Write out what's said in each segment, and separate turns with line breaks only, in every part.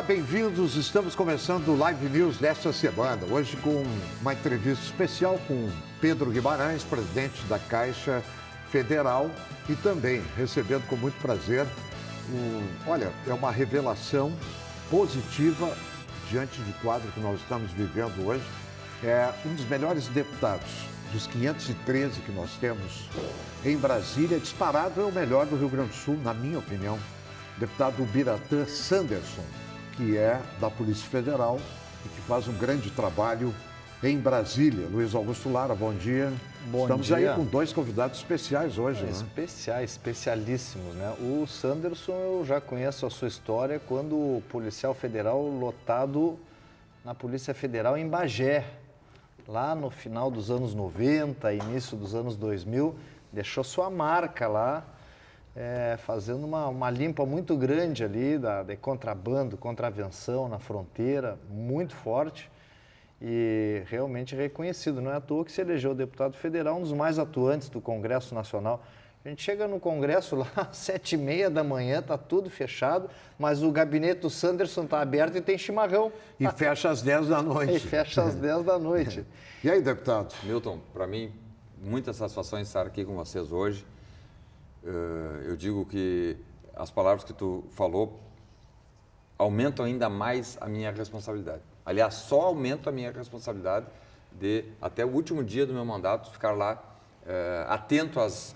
Olá, bem-vindos. Estamos começando o Live News desta semana. Hoje com uma entrevista especial com Pedro Guimarães, presidente da Caixa Federal, e também recebendo com muito prazer, é uma revelação positiva diante do quadro que nós estamos vivendo hoje. É um dos melhores deputados, dos 513 que nós temos em Brasília, disparado é o melhor do Rio Grande do Sul, na minha opinião. Deputado Biratã Sanderson, que é da Polícia Federal e que faz um grande trabalho em Brasília. Luiz Augusto Lara, bom dia. Estamos aí com dois convidados especiais hoje, né?
Especialíssimos, né? O Sanderson, eu já conheço a sua história quando policial federal lotado na Polícia Federal em Bagé, lá no final dos anos 90, início dos anos 2000, deixou sua marca lá, fazendo uma limpa muito grande ali de contrabando, contravenção na fronteira, muito forte e realmente reconhecido. Não é à toa que se elegeu deputado federal, um dos mais atuantes do Congresso Nacional. A gente chega no Congresso lá às 7h30 da manhã, está tudo fechado, mas o gabinete do Sanderson está aberto e tem chimarrão.
E fecha às 10 da noite.
E fecha às 10 da noite.
E aí, deputado?
Milton, para mim, muita satisfação em estar aqui com vocês hoje. Eu digo que as palavras que tu falou aumentam ainda mais a minha responsabilidade. Aliás, só aumenta a minha responsabilidade de, até o último dia do meu mandato, ficar lá atento às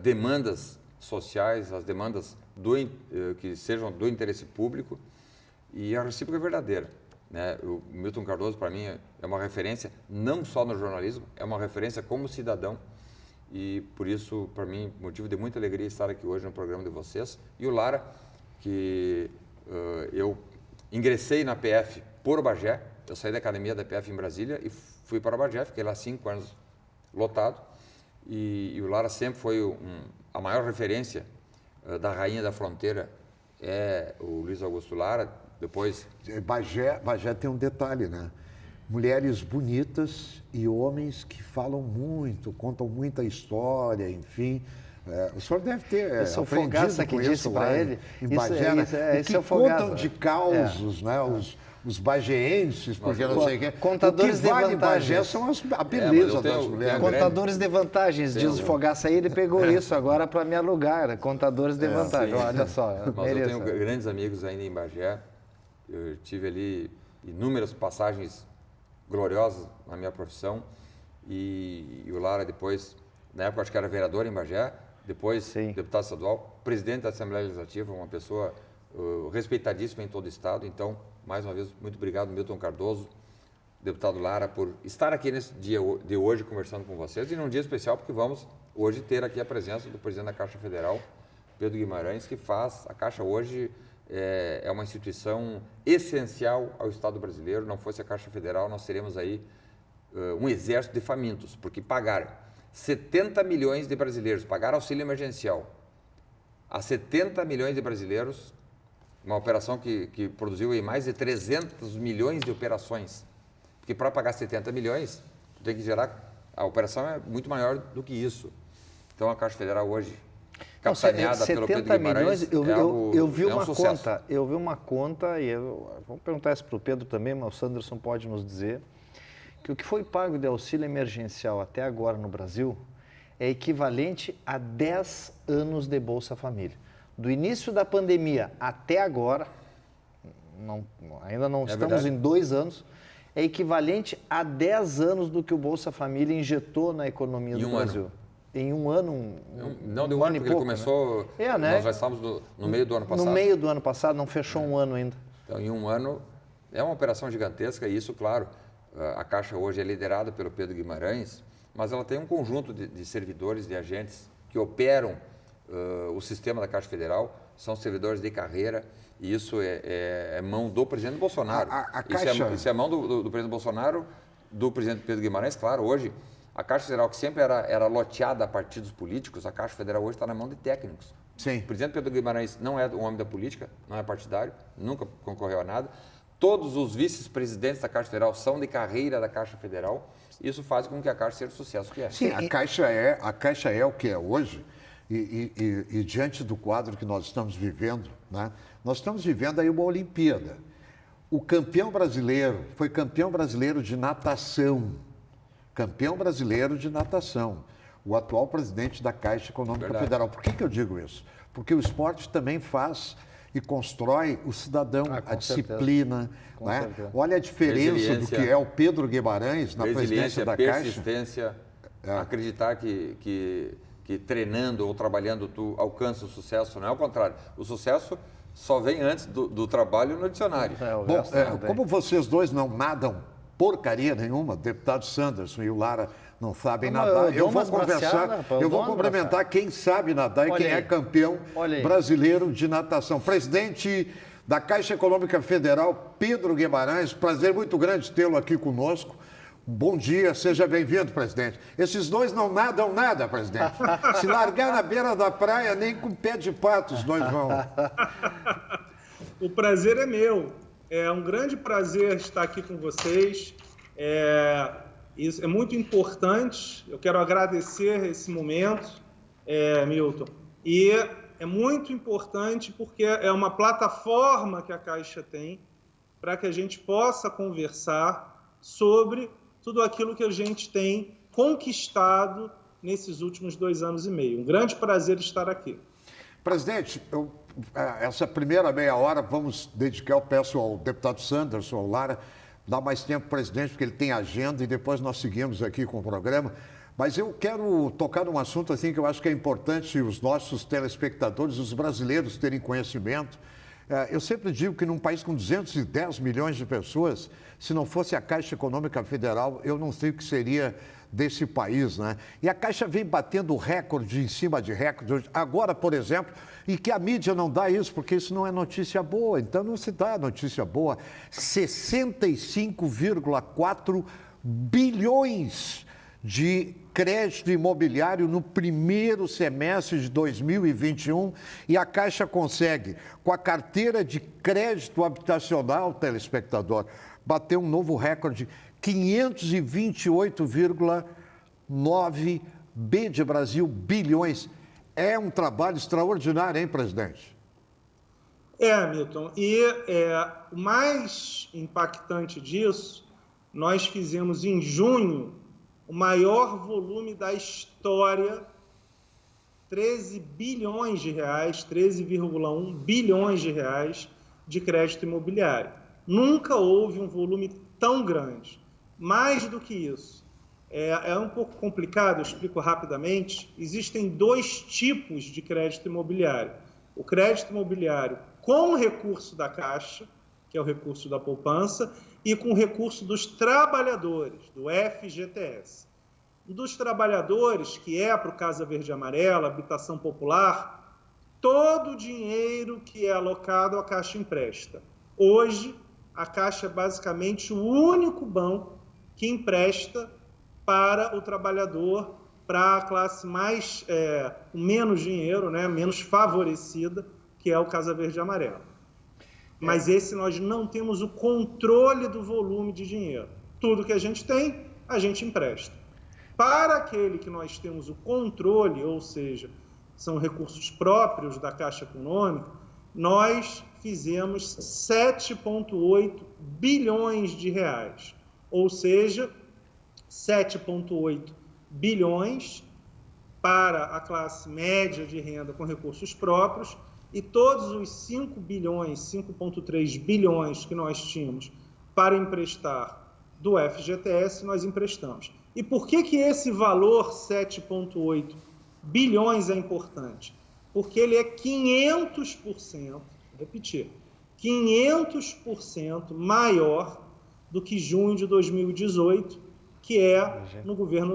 demandas sociais, às demandas que sejam do interesse público, e a recíproca é verdadeira, né? O Milton Cardoso, para mim, é uma referência não só no jornalismo, é uma referência como cidadão, e por isso, para mim, motivo de muita alegria estar aqui hoje no programa de vocês. E o Lara, que eu ingressei na PF por Bagé, eu saí da academia da PF em Brasília e fui para Bagé, fiquei lá 5 anos lotado, e o Lara sempre foi a maior referência da rainha da fronteira, é o Luiz Augusto Lara. Depois...
Bagé tem um detalhe, né? Mulheres bonitas e homens que falam muito, contam muita história, enfim. O senhor deve ter
esse Fogaça que disse para ele.
Em Bagé, né? Que contam de causos, né? Os bageenses, porque não sei o que.
Contadores de vantagens.
Bagé são a beleza das mulheres.
Contadores de vantagens, diz o Fogaça aí, ele pegou isso agora para me alugar, né? Contadores de vantagens, olha só.
Mas eu tenho grandes amigos ainda em Bagé, eu tive ali inúmeras passagens gloriosas na minha profissão, e o Lara depois, na época acho que era vereador em Bagé, depois deputado estadual, presidente da Assembleia Legislativa, uma pessoa respeitadíssima em todo o estado. Então, mais uma vez, muito obrigado, Milton Cardoso, deputado Lara, por estar aqui nesse dia de hoje conversando com vocês, e num dia especial porque vamos hoje ter aqui a presença do presidente da Caixa Federal, Pedro Guimarães, que faz, a Caixa hoje é uma instituição essencial ao Estado brasileiro. Não fosse a Caixa Federal, nós teríamos aí um exército de famintos, porque pagar 70 milhões de brasileiros, pagar auxílio emergencial a 70 milhões de brasileiros, uma operação que produziu aí mais de 300 milhões de operações, porque para pagar 70 milhões, tu tem que gerar, a operação é muito maior do que isso. Então a Caixa Federal hoje, capitaneada pelo Pedro Guimarães,
eu vi uma
sucesso.
conta, e vamos perguntar isso para o Pedro também, mas o Sanderson pode nos dizer, que o que foi pago de auxílio emergencial até agora no Brasil é equivalente a 10 anos de Bolsa Família. Do início da pandemia até agora, ainda não estamos
verdade.
em 2 anos, é equivalente a 10 anos do que o Bolsa Família injetou na economia do Brasil. Em um ano,
não deu um ano, porque ele começou,
né?
Nós já estávamos no meio do ano passado.
No meio do ano passado, não fechou um ano ainda.
Então, em um ano, é uma operação gigantesca, e isso, claro, a Caixa hoje é liderada pelo Pedro Guimarães, mas ela tem um conjunto de servidores, de agentes que operam o sistema da Caixa Federal, são servidores de carreira, e isso é mão do presidente Bolsonaro. Isso é mão do presidente Bolsonaro, do presidente Pedro Guimarães. Claro, hoje, a Caixa Federal, que sempre era loteada a partidos políticos, a Caixa Federal hoje está na mão de técnicos.
Sim.
O presidente Pedro Guimarães não é um homem da política, não é partidário, nunca concorreu a nada. Todos os vice-presidentes da Caixa Federal são de carreira da Caixa Federal. Isso faz com que a Caixa seja o sucesso que é.
Sim, a Caixa é o que é hoje, E diante do quadro que nós estamos vivendo, né? Nós estamos vivendo aí uma Olimpíada. O campeão brasileiro foi campeão brasileiro de natação. Campeão brasileiro de natação. O atual presidente da Caixa Econômica Federal. Por que eu digo isso? Porque o esporte também faz e constrói o cidadão, a disciplina. Né? Olha a diferença do que é o Pedro Guimarães na presidência da Caixa.
Persistência, acreditar que treinando ou trabalhando tu alcança o sucesso, não é o contrário. O sucesso só vem antes do trabalho no dicionário.
Bom, como vocês dois não nadam porcaria nenhuma, deputado Sanderson e o Lara não sabem nadar, eu vou conversar, eu vou cumprimentar quem sabe nadar e quem é campeão brasileiro de natação. Presidente da Caixa Econômica Federal, Pedro Guimarães, prazer muito grande tê-lo aqui conosco. Bom dia, seja bem-vindo, presidente. Esses dois não nadam nada, presidente. Se largar na beira da praia, nem com pé de pato os dois vão.
O prazer é meu. É um grande prazer estar aqui com vocês. Isso é muito importante. Eu quero agradecer esse momento, Milton. E é muito importante porque é uma plataforma que a Caixa tem para que a gente possa conversar sobre tudo aquilo que a gente tem conquistado nesses últimos 2 anos e meio. Um grande prazer estar aqui.
Presidente, essa primeira meia hora vamos dedicar, eu peço ao deputado Sanderson, ao Lara, dar mais tempo para o presidente, porque ele tem agenda e depois nós seguimos aqui com o programa. Mas eu quero tocar num assunto assim que eu acho que é importante os nossos telespectadores, os brasileiros terem conhecimento. Eu sempre digo que num país com 210 milhões de pessoas, se não fosse a Caixa Econômica Federal, eu não sei o que seria desse país, né? E a Caixa vem batendo recorde em cima de recorde. Agora, por exemplo, e que a mídia não dá isso, porque isso não é notícia boa, então não se dá notícia boa. 65,4 bilhões de crédito imobiliário no primeiro semestre de 2021 e a Caixa consegue, com a carteira de crédito habitacional, telespectador, bater um novo recorde, 528,9 B de Brasil, bilhões. É um trabalho extraordinário, hein, presidente?
Milton. E o mais impactante disso, nós fizemos em junho o maior volume da história, 13 bilhões de reais, 13,1 bilhões de reais de crédito imobiliário. Nunca houve um volume tão grande. Mais do que isso, é um pouco complicado, eu explico rapidamente. Existem 2 tipos de crédito imobiliário. O crédito imobiliário com recurso da Caixa, que é o recurso da poupança, e com recurso dos trabalhadores, do FGTS. Dos trabalhadores, que é para o Casa Verde e Amarela, habitação popular, todo o dinheiro que é alocado a Caixa empresta. Hoje, a Caixa é basicamente o único banco que empresta para o trabalhador, para a classe mais, com menos dinheiro, né, menos favorecida, que é o Casa Verde e Amarela. Mas esse nós não temos o controle do volume de dinheiro. Tudo que a gente tem, a gente empresta. Para aquele que nós temos o controle, ou seja, são recursos próprios da Caixa Econômica, nós fizemos 7,8 bilhões de reais. Ou seja, 7,8 bilhões para a classe média de renda com recursos próprios e todos os 5 bilhões, 5,3 bilhões que nós tínhamos para emprestar do FGTS, nós emprestamos. E por que esse valor 7,8 bilhões é importante? Porque ele é 500%, vou repetir, 500% maior do que junho de 2018, que é no governo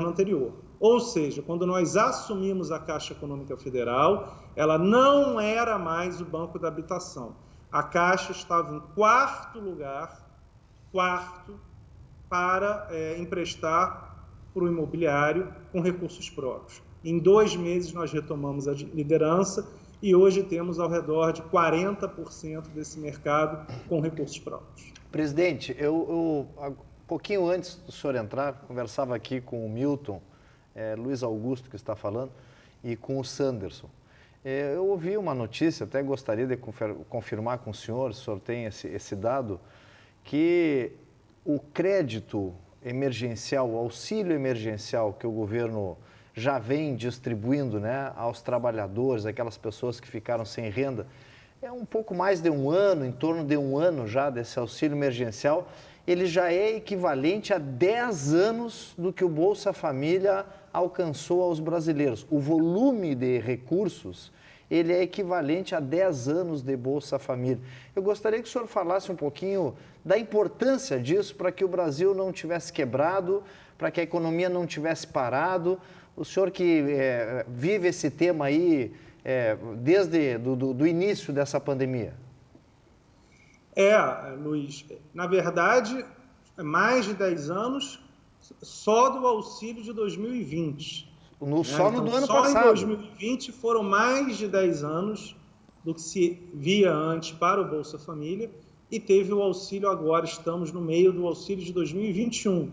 anterior. Ou seja, quando nós assumimos a Caixa Econômica Federal, ela não era mais o Banco da Habitação. A Caixa estava em quarto lugar, para emprestar para o imobiliário com recursos próprios. Em 2 meses nós retomamos a liderança e hoje temos ao redor de 40% desse mercado com recursos próprios.
Presidente, um pouquinho antes do senhor entrar, conversava aqui com o Milton, Luiz Augusto que está falando, e com o Sanderson. Eu ouvi uma notícia, até gostaria de confirmar com o senhor tem esse dado, que o crédito emergencial, o auxílio emergencial que o governo já vem distribuindo, né, aos trabalhadores, aquelas pessoas que ficaram sem renda, é um pouco mais de um ano, em torno de um ano já desse auxílio emergencial, ele já é equivalente a 10 anos do que o Bolsa Família alcançou aos brasileiros. O volume de recursos, ele é equivalente a 10 anos de Bolsa Família. Eu gostaria que o senhor falasse um pouquinho da importância disso para que o Brasil não tivesse quebrado, para que a economia não tivesse parado. O senhor que vive esse tema aí desde do início dessa pandemia.
Luiz, na verdade, mais de 10 anos só do auxílio de 2020.
Só no do ano passado.
Só em 2020 foram mais de 10 anos do que se via antes para o Bolsa Família e teve o auxílio agora, estamos no meio do auxílio de 2021.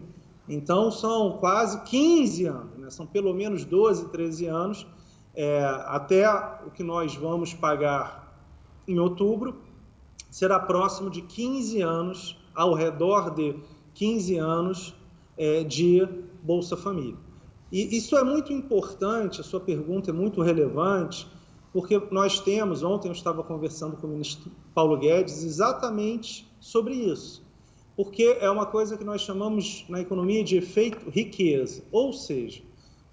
Então, são quase 15 anos, né? São pelo menos 12, 13 anos, até o que nós vamos pagar em outubro, será próximo de 15 anos, ao redor de 15 anos de Bolsa Família. E isso é muito importante, a sua pergunta é muito relevante, porque nós temos, ontem eu estava conversando com o ministro Paulo Guedes exatamente sobre isso, porque é uma coisa que nós chamamos na economia de efeito riqueza, ou seja,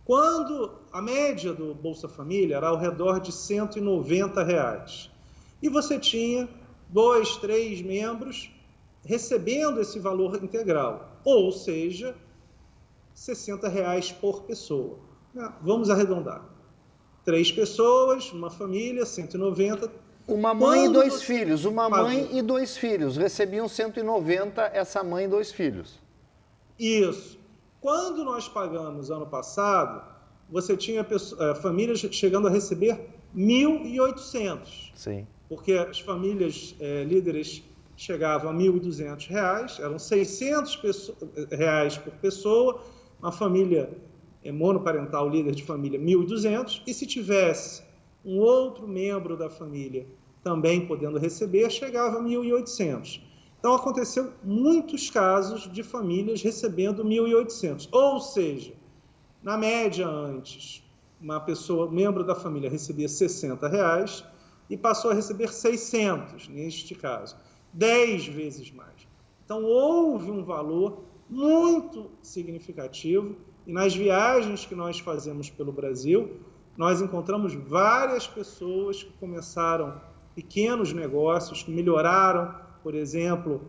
quando a média do Bolsa Família era ao redor de R$ 190, e você tinha 2, 3 membros recebendo esse valor integral, ou seja, R$ 60 por pessoa. Vamos arredondar. 3 pessoas, uma família, 190.
Uma mãe e 2 filhos. Uma mãe e 2 filhos. Recebiam 190, essa mãe e 2 filhos.
Isso. Quando nós pagamos ano passado, você tinha famílias chegando a receber 1.800.
Sim.
Porque as famílias líderes chegavam a R$ 1.200, eram R$ 600 por pessoa, uma família monoparental líder de família, 1.200, e se tivesse um outro membro da família também podendo receber, chegava a 1.800. Então, aconteceu muitos casos de famílias recebendo 1.800, ou seja, na média antes, uma pessoa, membro da família, recebia R$ 60 e passou a receber 600, neste caso, 10 vezes mais. Então, houve um valor muito significativo e nas viagens que nós fazemos pelo Brasil, nós encontramos várias pessoas que começaram pequenos negócios, que melhoraram, por exemplo,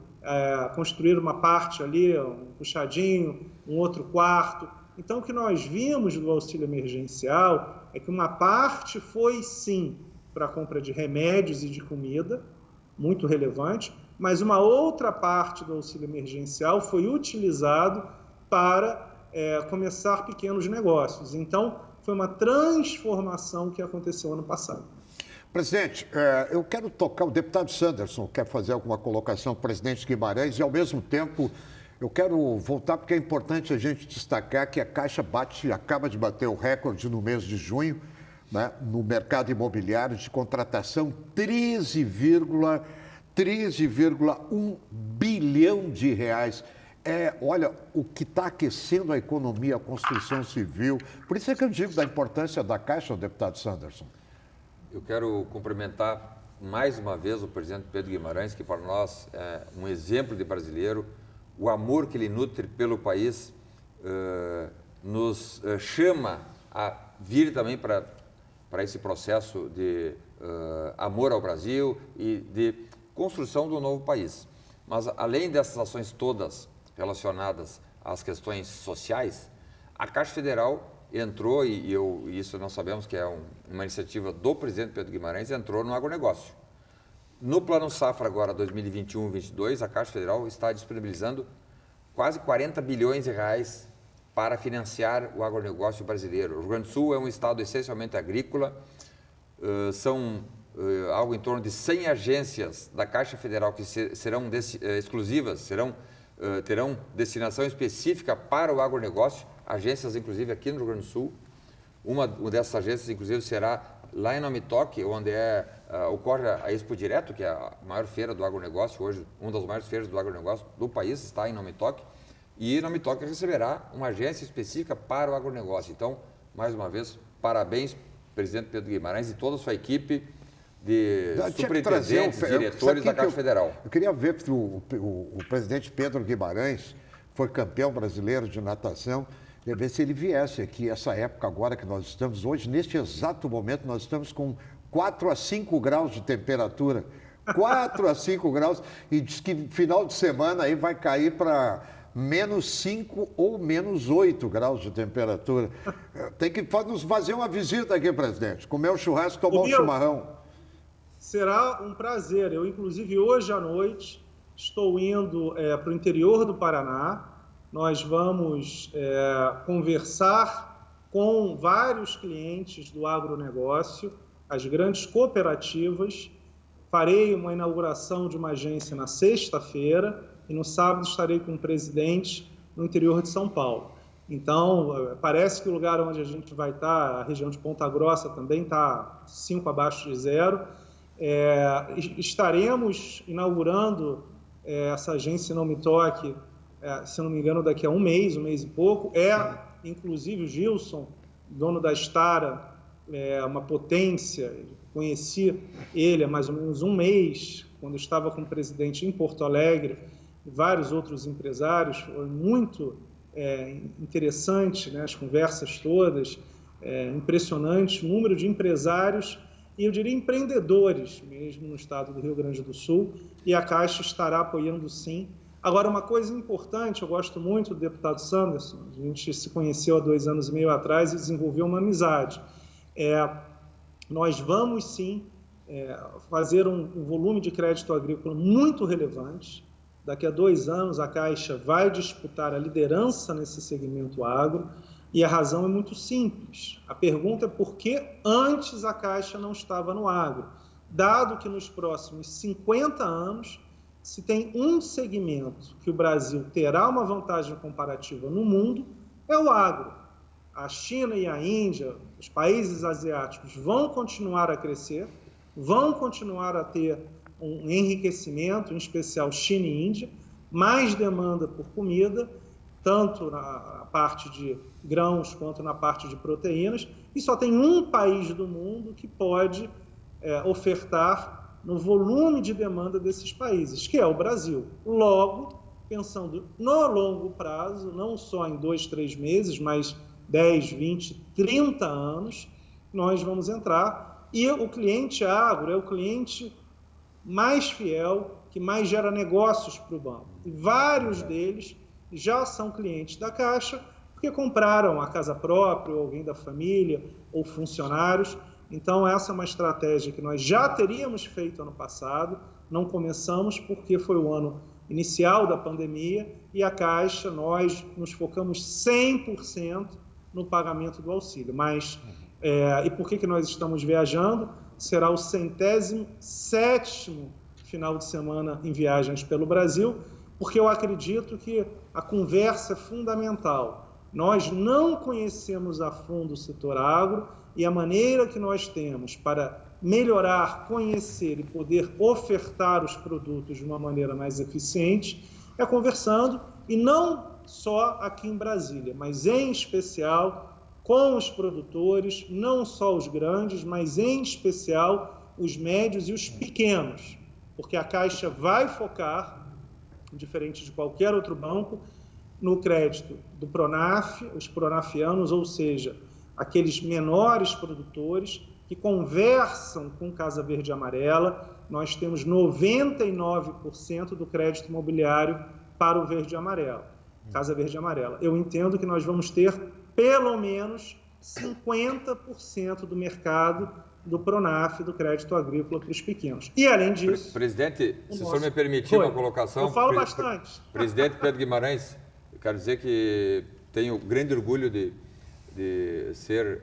construir uma parte ali, um puxadinho, um outro quarto. Então, o que nós vimos do auxílio emergencial é que uma parte foi, sim, para a compra de remédios e de comida, muito relevante, mas uma outra parte do auxílio emergencial foi utilizado para começar pequenos negócios. Então, foi uma transformação que aconteceu ano passado.
Presidente, eu quero tocar, o deputado Sanderson quer fazer alguma colocação ao presidente Guimarães e, ao mesmo tempo, eu quero voltar porque é importante a gente destacar que a Caixa acaba de bater o recorde no mês de junho, né, no mercado imobiliário de contratação, 13,1 bilhão de reais. Olha, o que está aquecendo a economia, a construção civil. Por isso é que eu digo da importância da Caixa, deputado Sanderson.
Eu quero cumprimentar mais uma vez o presidente Pedro Guimarães, que para nós é um exemplo de brasileiro. O amor que ele nutre pelo país nos chama a vir também para esse processo de amor ao Brasil e de construção do novo país. Mas, além dessas ações todas relacionadas às questões sociais, a Caixa Federal entrou, e isso nós sabemos que é uma iniciativa do presidente Pedro Guimarães, entrou no agronegócio. No Plano Safra agora, 2021-22, a Caixa Federal está disponibilizando quase 40 bilhões de reais para financiar o agronegócio brasileiro. O Rio Grande do Sul é um estado essencialmente agrícola, são algo em torno de 100 agências da Caixa Federal que serão exclusivas, terão destinação específica para o agronegócio, agências inclusive aqui no Rio Grande do Sul. Uma dessas agências, inclusive, será lá em Nome Toque, onde ocorre a Expo Direto, que é a maior feira do agronegócio hoje, uma das maiores feiras do agronegócio do país, está em Nome Toque. E Nome Toque receberá uma agência específica para o agronegócio. Então, mais uma vez, parabéns, presidente Pedro Guimarães e toda a sua equipe de superintendentes, diretores da Caixa Federal.
Eu queria ver que o presidente Pedro Guimarães foi campeão brasileiro de natação, e ver se ele viesse aqui, essa época agora que nós estamos hoje, neste exato momento, nós estamos com 4 a 5 graus de temperatura. 4 a 5 graus, e diz que final de semana aí vai cair para -5 ou -8 graus de temperatura. Tem que nos fazer uma visita aqui, presidente. Comer um churrasco, tomar um chimarrão.
Será um prazer. Eu, inclusive, hoje à noite, estou indo para o interior do Paraná. Nós vamos conversar com vários clientes do agronegócio, as grandes cooperativas. Farei uma inauguração de uma agência na sexta-feira e no sábado estarei com o presidente no interior de São Paulo. Então, parece que o lugar onde a gente vai estar, a região de Ponta Grossa, também está 5 abaixo de zero. Estaremos inaugurando essa agência em Nome Toque, se não me engano, daqui a um mês e pouco. Inclusive, o Gilson, dono da Stara, uma potência. Conheci ele há mais ou menos um mês, quando estava com o presidente em Porto Alegre, e vários outros empresários. Foi muito interessante, né, as conversas todas, impressionante o número de empresários e, eu diria, empreendedores mesmo no estado do Rio Grande do Sul, e a Caixa estará apoiando sim. Agora, uma coisa importante, eu gosto muito do deputado Sanderson, a gente se conheceu há 2 anos e meio atrás e desenvolveu uma amizade. Nós vamos sim fazer um volume de crédito agrícola muito relevante. Daqui a 2 anos a Caixa vai disputar a liderança nesse segmento agro, e a razão é muito simples. A pergunta é por que antes a Caixa não estava no agro, dado que nos próximos 50 anos, se tem um segmento que o Brasil terá uma vantagem comparativa no mundo, é o agro. A China e a Índia, os países asiáticos, vão continuar a crescer, vão continuar a ter um enriquecimento, em especial China e Índia, mais demanda por comida, tanto na parte de grãos quanto na parte de proteínas, e só tem um país do mundo que pode ofertar no volume de demanda desses países, que é o Brasil. Logo, pensando no longo prazo, não só em 2, 3 meses, mas 10, 20, 30 anos, nós vamos entrar, e o cliente agro é o cliente mais fiel, que mais gera negócios para o banco. E vários deles já são clientes da Caixa, porque compraram a casa própria, ou alguém da família, ou funcionários. Então, essa é uma estratégia que nós já teríamos feito ano passado, não começamos porque foi o ano inicial da pandemia, e a Caixa, nós nos focamos 100% no pagamento do auxílio. Mas, e por que nós estamos viajando? Será o 107º final de semana em viagens pelo Brasil, porque eu acredito que a conversa é fundamental. Nós não conhecemos a fundo o setor agro, e a maneira que nós temos para melhorar, conhecer e poder ofertar os produtos de uma maneira mais eficiente é conversando, e não só aqui em Brasília, mas em especial com os produtores, não só os grandes, mas em especial os médios e os pequenos, porque a Caixa vai focar, diferente de qualquer outro banco, no crédito do Pronaf, os pronafianos, ou seja, aqueles menores produtores que conversam com Casa Verde e Amarela. Nós temos 99% do crédito imobiliário para o Verde e Amarelo, Casa Verde e Amarela. Eu entendo que nós vamos ter pelo menos 50% do mercado do Pronaf, do crédito agrícola para os pequenos. E, além disso...
Presidente, se o senhor me permitir uma colocação...
Eu falo bastante.
Presidente Pedro Guimarães, eu quero dizer que tenho grande orgulho de ser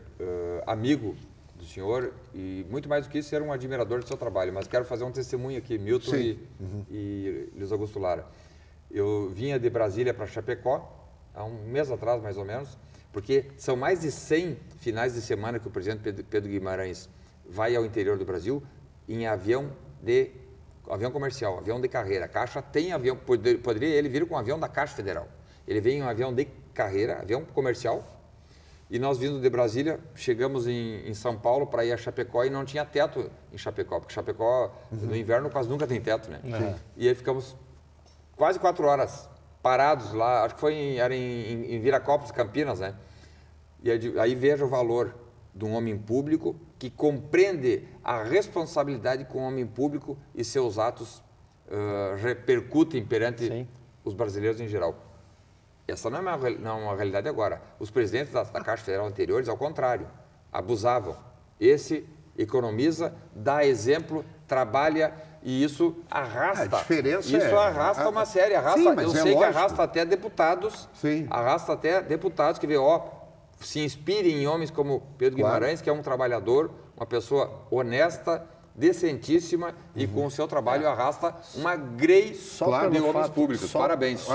amigo do senhor, e muito mais do que isso, ser um admirador do seu trabalho. Mas quero fazer um testemunho aqui, Milton e Luiz Augusto Lara. Eu vinha de Brasília para Chapecó, há um mês atrás, mais ou menos, porque são mais de 100 finais de semana que o presidente Pedro Guimarães vai ao interior do Brasil em avião comercial, avião de carreira. A Caixa tem avião, poderia ele vir com um avião da Caixa Federal. Ele vem em um avião de carreira, avião comercial, e nós vindo de Brasília, chegamos em São Paulo para ir a Chapecó e não tinha teto em Chapecó, porque Chapecó no inverno quase nunca tem teto, né? E aí ficamos quase 4 horas parados lá, acho que era em Viracopos, Campinas, né? E aí veja o valor de um homem público que compreende a responsabilidade com o homem público e seus atos repercutem perante os brasileiros em geral. Essa não é uma realidade agora. Os presidentes da Caixa Federal anteriores, ao contrário, abusavam. Esse economiza, dá exemplo, trabalha e isso arrasta.
A diferença
arrasta uma série, eu sei que arrasta até deputados, que vê, se inspirem em homens como Pedro Guimarães, que é um trabalhador, uma pessoa honesta, decentíssima e com o seu trabalho arrasta uma grei de homens públicos. Parabéns.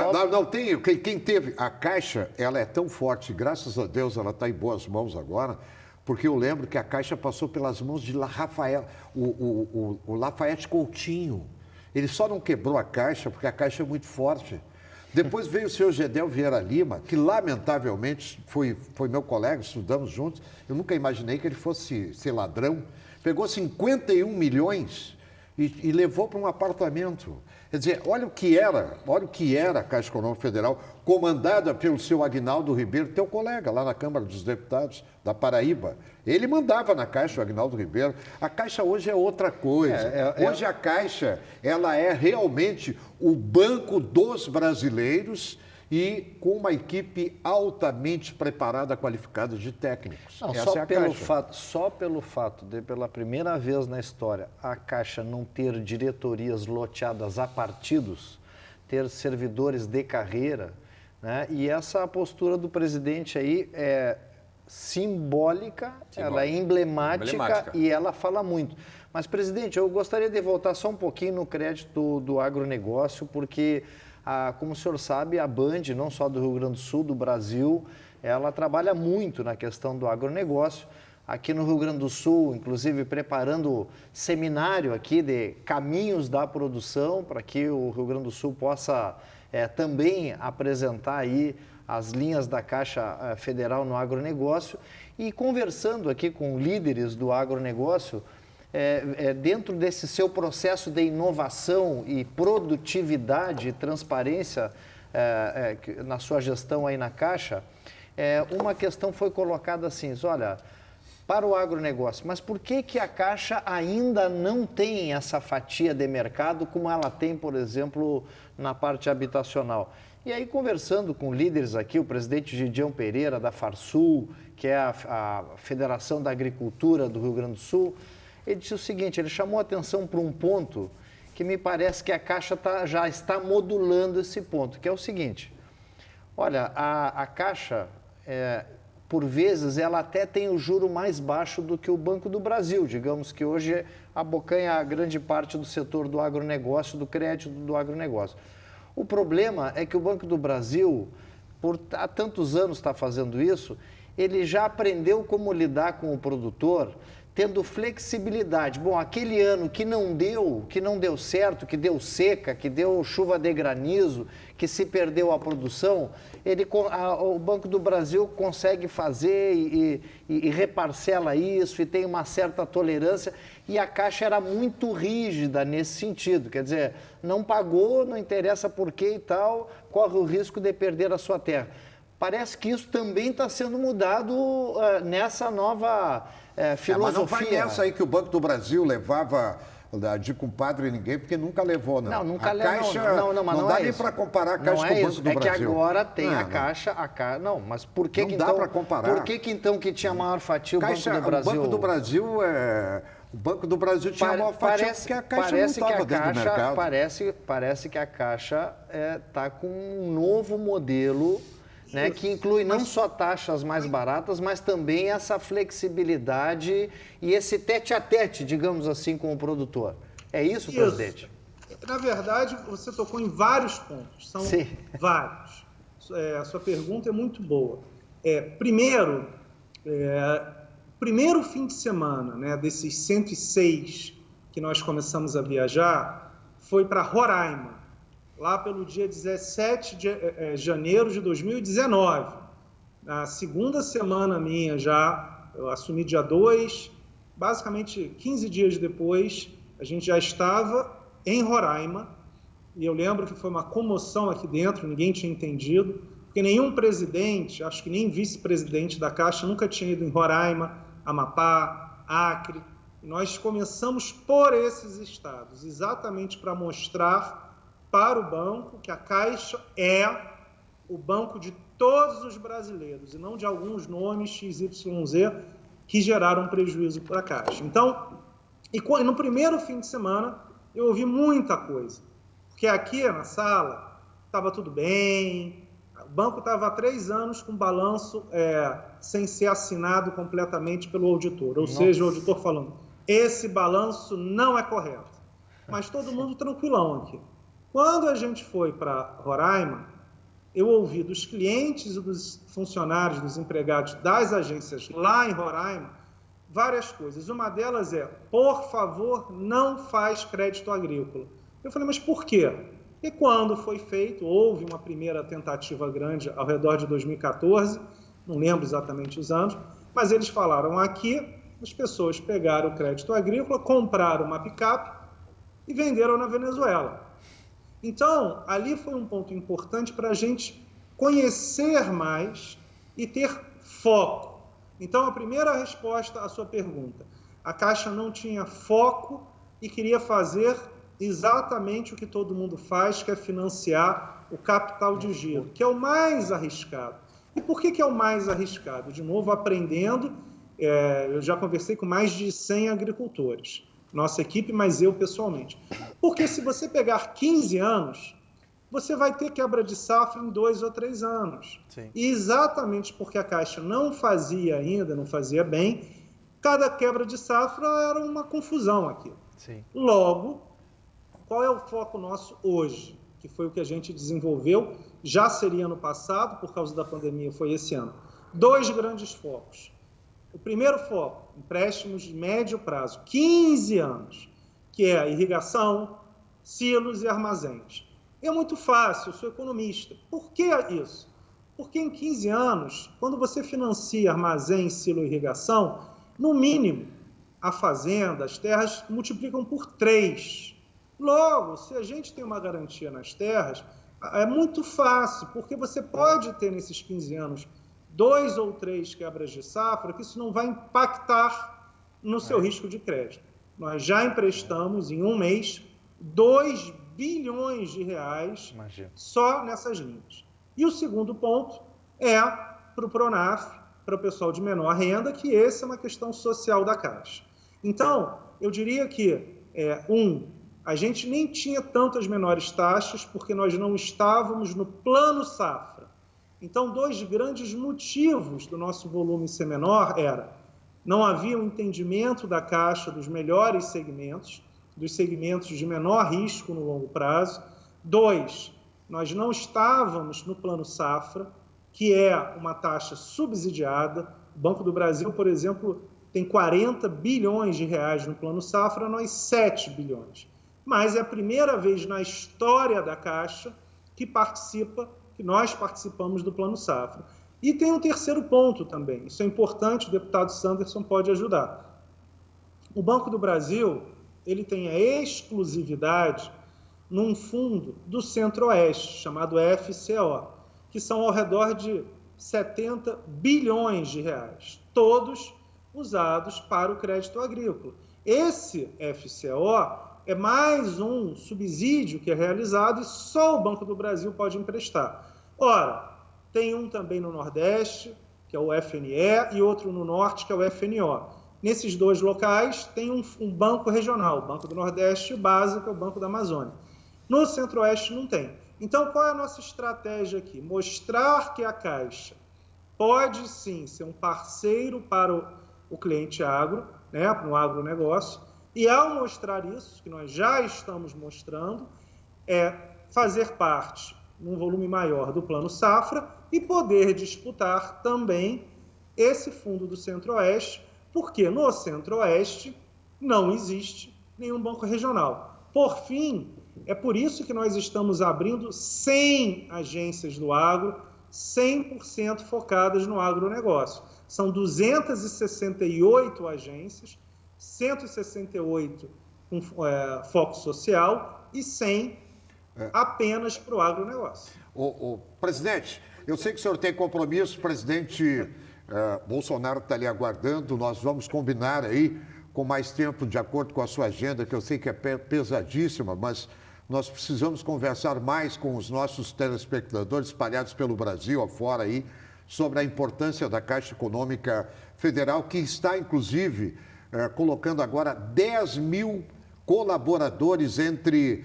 Quem teve a Caixa, ela é tão forte, graças a Deus ela está em boas mãos agora, porque eu lembro que a Caixa passou pelas mãos de o Lafayette Coutinho. Ele só não quebrou a Caixa porque a Caixa é muito forte. Depois veio o senhor Gedel Vieira Lima, que lamentavelmente foi meu colega, estudamos juntos. Eu nunca imaginei que ele fosse ser ladrão. Pegou 51 milhões e levou para um apartamento. Quer dizer, olha o que era a Caixa Econômica Federal, comandada pelo seu Aguinaldo Ribeiro, teu colega lá na Câmara dos Deputados da Paraíba. Ele mandava na Caixa, o Aguinaldo Ribeiro. A Caixa hoje é outra coisa. Hoje a Caixa, ela é realmente o banco dos brasileiros e com uma equipe altamente preparada, qualificada de técnicos.
Não, só pelo fato de, pela primeira vez na história, a Caixa não ter diretorias loteadas a partidos, ter servidores de carreira, né? E essa postura do presidente aí é simbólica, ela é emblemática e ela fala muito. Mas, presidente, eu gostaria de voltar só um pouquinho no crédito do agronegócio, porque como o senhor sabe, a Band, não só do Rio Grande do Sul, do Brasil, ela trabalha muito na questão do agronegócio. Aqui no Rio Grande do Sul, inclusive preparando seminário aqui de caminhos da produção, para que o Rio Grande do Sul possa também apresentar aí as linhas da Caixa Federal no agronegócio. E conversando aqui com líderes do agronegócio, dentro desse seu processo de inovação e produtividade e transparência na sua gestão aí na Caixa, uma questão foi colocada assim, olha, para o agronegócio, mas por que a Caixa ainda não tem essa fatia de mercado como ela tem, por exemplo, na parte habitacional? E aí, conversando com líderes aqui, o presidente Gideão Pereira, da Farsul, que é a Federação da Agricultura do Rio Grande do Sul, ele disse o seguinte, ele chamou a atenção para um ponto que me parece que a Caixa já está modulando esse ponto, que é o seguinte, olha, a Caixa, por vezes, ela até tem o juro mais baixo do que o Banco do Brasil, digamos que hoje abocanha a grande parte do setor do agronegócio, do crédito do agronegócio. O problema é que o Banco do Brasil, há tantos anos está fazendo isso, ele já aprendeu como lidar com o produtor, tendo flexibilidade. Bom, aquele ano que não deu certo, que deu seca, que deu chuva de granizo, que se perdeu a produção, o Banco do Brasil consegue fazer e reparcela isso e tem uma certa tolerância. E a Caixa era muito rígida nesse sentido, quer dizer, não pagou, não interessa por quê e tal, corre o risco de perder a sua terra. Parece que isso também está sendo mudado nessa nova filosofia.
Mas não vai nessa aí que o Banco do Brasil levava de compadre ninguém, porque nunca levou, não.
Não, nunca levou.
Mas não dá nem para comparar a Caixa com o Banco do Brasil.
É que agora tem a Caixa, Não, mas por que
não dá para comparar.
Por que então que tinha maior fatia o Banco do Brasil?
O Banco do Brasil tinha maior fatia porque a Caixa não estava dentro do mercado.
Parece que a Caixa está com um novo modelo, né, que inclui não só taxas mais baratas, mas também essa flexibilidade e esse tete-a-tete, digamos assim, com o produtor. É isso, presidente?
Na verdade, você tocou em vários pontos, são vários. a sua pergunta é muito boa. Primeiro fim de semana, né, desses 106 que nós começamos a viajar, foi para Roraima, lá pelo dia 17 de janeiro de 2019. Na segunda semana minha já, eu assumi dia 2, basicamente 15 dias depois, a gente já estava em Roraima, e eu lembro que foi uma comoção aqui dentro, ninguém tinha entendido, porque nenhum presidente, acho que nem vice-presidente da Caixa, nunca tinha ido em Roraima, Amapá, Acre. Nós começamos por esses estados, exatamente para mostrar para o banco que a Caixa é o banco de todos os brasileiros, e não de alguns nomes XYZ que geraram prejuízo para a Caixa. Então, e no primeiro fim de semana, eu ouvi muita coisa, porque aqui na sala estava tudo bem, o banco estava há 3 anos com balanço sem ser assinado completamente pelo auditor, ou seja, o auditor falando, esse balanço não é correto. Mas todo mundo tranquilão aqui. Quando a gente foi para Roraima, eu ouvi dos clientes e dos funcionários, dos empregados das agências lá em Roraima, várias coisas. Uma delas é, por favor, não faz crédito agrícola. Eu falei, mas por quê? E quando foi feito, houve uma primeira tentativa grande ao redor de 2014, não lembro exatamente os anos, mas eles falaram aqui, as pessoas pegaram o crédito agrícola, compraram uma picape e venderam na Venezuela. Então, ali foi um ponto importante para a gente conhecer mais e ter foco. Então, a primeira resposta à sua pergunta, a Caixa não tinha foco e queria fazer exatamente o que todo mundo faz, que é financiar o capital de giro, que é o mais arriscado. E por que é o mais arriscado? De novo, aprendendo, eu já conversei com mais de 100 agricultores, nossa equipe, mas eu pessoalmente. Porque se você pegar 15 anos, você vai ter quebra de safra em 2 ou 3 anos. Sim. E exatamente porque a Caixa não fazia ainda, não fazia bem, cada quebra de safra era uma confusão aqui. Sim. Logo, qual é o foco nosso hoje? Que foi o que a gente desenvolveu, já seria no passado, por causa da pandemia, foi esse ano. 2 grandes focos. O primeiro foco, empréstimos de médio prazo, 15 anos, que é a irrigação, silos e armazéns. É muito fácil, eu sou economista. Por que isso? Porque em 15 anos, quando você financia armazém, silo e irrigação, no mínimo, a fazenda, as terras multiplicam por 3. Logo, se a gente tem uma garantia nas terras, é muito fácil, porque você pode ter nesses 15 anos 2 ou 3 quebras de safra, que isso não vai impactar no seu risco de crédito. Nós já emprestamos, em um mês, 2 bilhões de reais só nessas linhas. E o segundo ponto é para o Pronaf, para o pessoal de menor renda, que essa é uma questão social da Caixa. Então, eu diria que, a gente nem tinha tantas menores taxas, porque nós não estávamos no plano safra. Então, 2 grandes motivos do nosso volume ser menor era, não havia um entendimento da Caixa dos melhores segmentos, dos segmentos de menor risco no longo prazo. 2, nós não estávamos no plano safra, que é uma taxa subsidiada. O Banco do Brasil, por exemplo, tem 40 bilhões de reais no plano safra, nós 7 bilhões. Mas é a primeira vez na história da Caixa que nós participamos do Plano Safra. E tem um terceiro ponto também, isso é importante, o deputado Sanderson pode ajudar. O Banco do Brasil, ele tem a exclusividade num fundo do Centro-Oeste, chamado FCO, que são ao redor de 70 bilhões de reais, todos usados para o crédito agrícola. Esse FCO é mais um subsídio que é realizado e só o Banco do Brasil pode emprestar. Ora, tem um também no Nordeste, que é o FNE, e outro no Norte, que é o FNO. Nesses 2 locais tem um banco regional, o Banco do Nordeste básico, que é o Banco da Amazônia. No Centro-Oeste não tem. Então, qual é a nossa estratégia aqui? Mostrar que a Caixa pode sim ser um parceiro para o cliente agro, né, para o agronegócio, e ao mostrar isso, que nós já estamos mostrando, fazer parte num volume maior do Plano Safra e poder disputar também esse fundo do Centro-Oeste, porque no Centro-Oeste não existe nenhum banco regional. Por fim, é por isso que nós estamos abrindo 100 agências do agro, 100% focadas no agronegócio. São 268 agências, 168 com foco social e 100 apenas para o agronegócio.
Presidente, eu sei que o senhor tem compromisso, o presidente Bolsonaro está ali aguardando, nós vamos combinar aí com mais tempo, de acordo com a sua agenda, que eu sei que é pesadíssima, mas nós precisamos conversar mais com os nossos telespectadores espalhados pelo Brasil afora aí, sobre a importância da Caixa Econômica Federal, que está, inclusive, colocando agora 10 mil colaboradores entre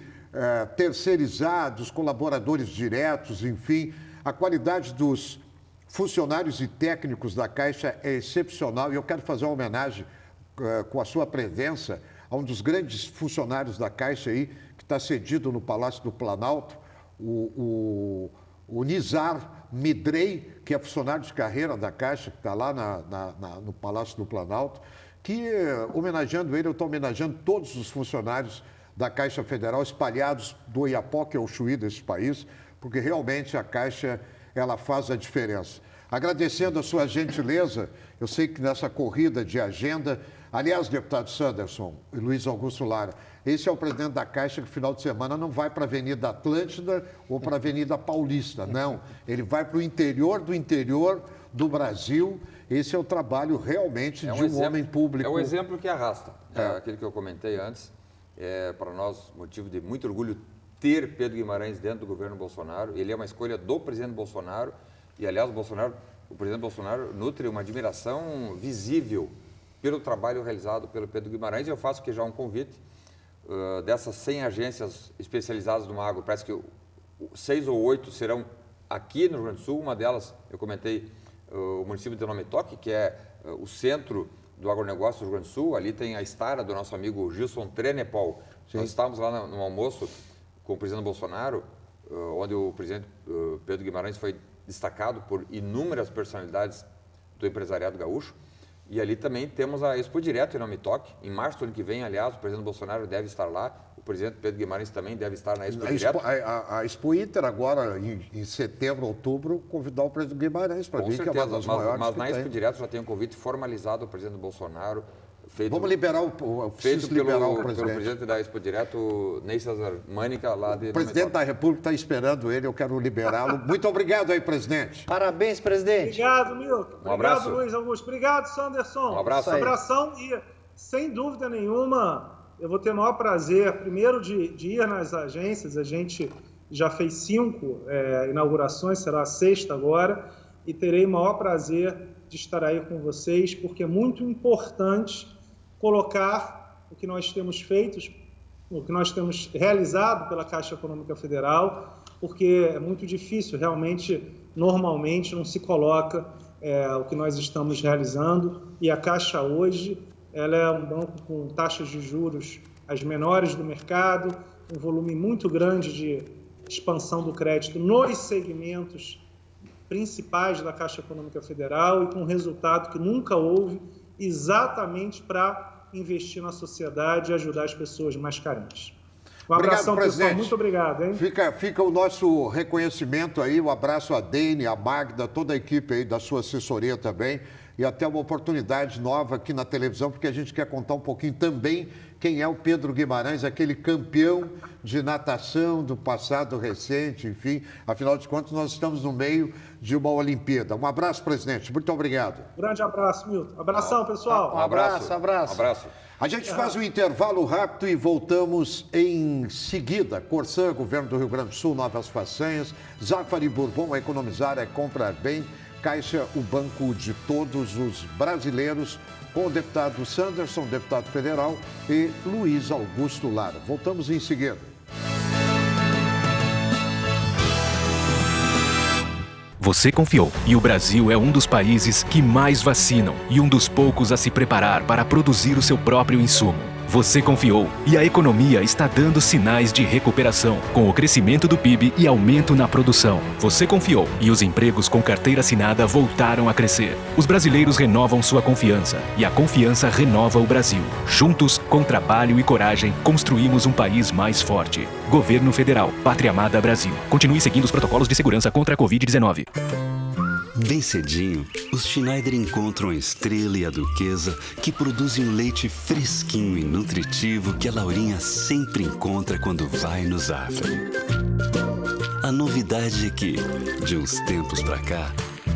terceirizados, colaboradores diretos, enfim. A qualidade dos funcionários e técnicos da Caixa é excepcional e eu quero fazer uma homenagem com a sua presença a um dos grandes funcionários da Caixa aí, que está cedido no Palácio do Planalto, o Nizar Midrei, que é funcionário de carreira da Caixa, que está lá no Palácio do Planalto, que, homenageando ele, eu estou homenageando todos os funcionários da Caixa Federal espalhados do Oiapoque ao Chuí desse país, porque realmente a Caixa, ela faz a diferença. Agradecendo a sua gentileza, eu sei que nessa corrida de agenda, aliás, deputado Sanderson e Luiz Augusto Lara, esse é o presidente da Caixa que no final de semana não vai para a Avenida Atlântida ou para a Avenida Paulista, não. Ele vai para o interior do Brasil. Esse é o trabalho realmente de um homem público.
É o exemplo que arrasta. Aquilo que eu comentei antes. É para nós motivo de muito orgulho ter Pedro Guimarães dentro do governo Bolsonaro. Ele é uma escolha do presidente Bolsonaro. E, aliás, o presidente Bolsonaro nutre uma admiração visível pelo trabalho realizado pelo Pedro Guimarães. Eu faço aqui já um convite. Dessas 100 agências especializadas no agro, parece que 6 ou 8 serão aqui no Rio Grande do Sul. Uma delas, eu comentei, o município de Nome Toque, que é o centro do agronegócio do Rio Grande do Sul. Ali tem a estara do nosso amigo Gilson Trenepol. Nós estávamos lá no almoço com o presidente Bolsonaro, onde o presidente Pedro Guimarães foi destacado por inúmeras personalidades do empresariado gaúcho. E ali também temos a Expo Direto em Nome Toque. Em março do ano que vem, aliás, o presidente Bolsonaro deve estar lá. O presidente Pedro Guimarães também deve estar na Expo Direto.
A Expo Inter agora, em setembro, outubro, convidar o presidente Guimarães para vir, que é uma das maiores.
Mas na Expo Direto já tem um convite formalizado ao presidente Bolsonaro.
Vamos liberar
feito pelo presidente da Expo Direto, Ney César Mânica, lá de...
O presidente da República está esperando ele, eu quero liberá-lo. Muito obrigado aí, presidente.
Parabéns, presidente.
Obrigado, Milton.
Um abraço.
Obrigado, Luiz Augusto. Obrigado, Sanderson.
Um abraço.
Um abração e, sem dúvida nenhuma, eu vou ter o maior prazer, primeiro, de ir nas agências. A gente já fez 5 inaugurações, será a 6ª agora, e terei o maior prazer de estar aí com vocês, porque é muito importante colocar o que nós temos feito, o que nós temos realizado pela Caixa Econômica Federal, porque é muito difícil, realmente, normalmente não se coloca o que nós estamos realizando, e a Caixa hoje, ela é um banco com taxas de juros as menores do mercado, um volume muito grande de expansão do crédito nos segmentos principais da Caixa Econômica Federal e com um resultado que nunca houve, exatamente para investir na sociedade e ajudar as pessoas mais carentes. Um abração, pessoal. Muito obrigado, hein?
Fica o nosso reconhecimento aí, um abraço a Deine, a Magda, toda a equipe aí da sua assessoria também, e até uma oportunidade nova aqui na televisão, porque a gente quer contar um pouquinho também quem é o Pedro Guimarães, aquele campeão de natação do passado recente, enfim. Afinal de contas, nós estamos no meio de uma Olimpíada. Um abraço, presidente. Muito obrigado.
Grande abraço, Milton. Abração, pessoal.
Um abraço.
A gente faz um intervalo rápido e voltamos em seguida. Corsã, Governo do Rio Grande do Sul, novas façanhas. Zafari Bourbon, economizar é comprar bem. Caixa, o banco de todos os brasileiros, com o deputado Sanderson, deputado federal, e Luiz Augusto Lara. Voltamos em seguida.
Você confiou, e o Brasil é um dos países que mais vacinam e um dos poucos a se preparar para produzir o seu próprio insumo. Você confiou e a economia está dando sinais de recuperação, com o crescimento do PIB e aumento na produção. Você confiou e os empregos com carteira assinada voltaram a crescer. Os brasileiros renovam sua confiança e a confiança renova o Brasil. Juntos, com trabalho e coragem, construímos um país mais forte. Governo Federal, Pátria Amada Brasil. Continue seguindo os protocolos de segurança contra a Covid-19.
Bem cedinho, os Schneider encontram a Estrela e a Duquesa, que produzem um leite fresquinho e nutritivo que a Laurinha sempre encontra quando vai no Zafari. A novidade é que, de uns tempos pra cá,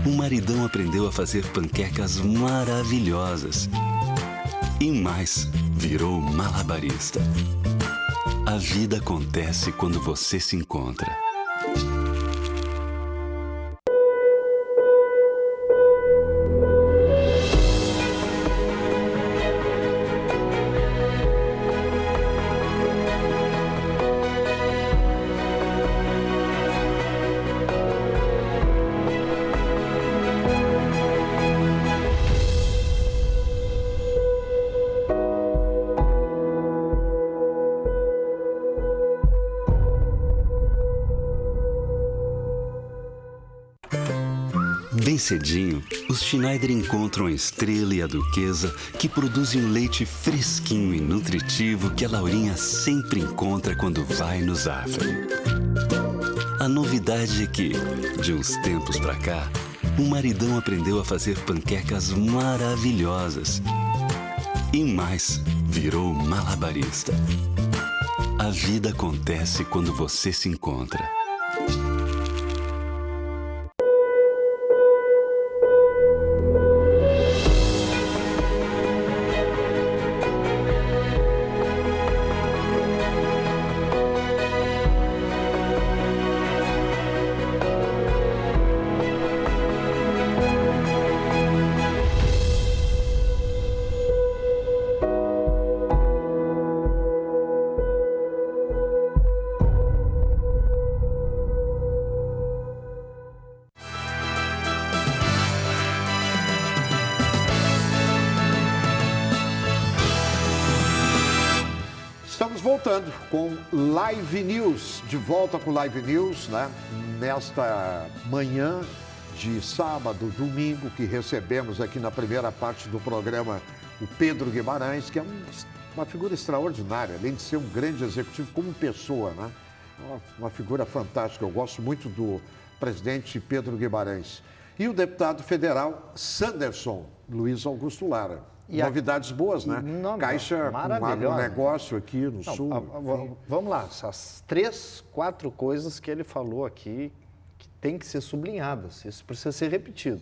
o maridão aprendeu a fazer panquecas maravilhosas. E mais, virou malabarista. A vida acontece quando você se encontra. Bem cedinho, os Schneider encontram a Estrela e a Duquesa, que produzem um leite fresquinho e nutritivo que a Laurinha sempre encontra quando vai no Zafari. A novidade é que, de uns tempos pra cá, o maridão aprendeu a fazer panquecas maravilhosas. E mais, virou malabarista. A vida acontece quando você se encontra.
Estamos voltando com Live News, de volta com Live News, né? Nesta manhã de sábado, domingo, que recebemos aqui na primeira parte do programa o Pedro Guimarães, que é uma figura extraordinária, além de ser um grande executivo como pessoa, né? Uma figura fantástica, eu gosto muito do presidente Pedro Guimarães. E o deputado federal Sanderson Luiz Augusto Lara. E novidades boas, né? Caixa com agronegócio aqui no Sul.
Vamos lá, essas 3, 4 coisas que ele falou aqui que tem que ser sublinhadas, isso precisa ser repetido.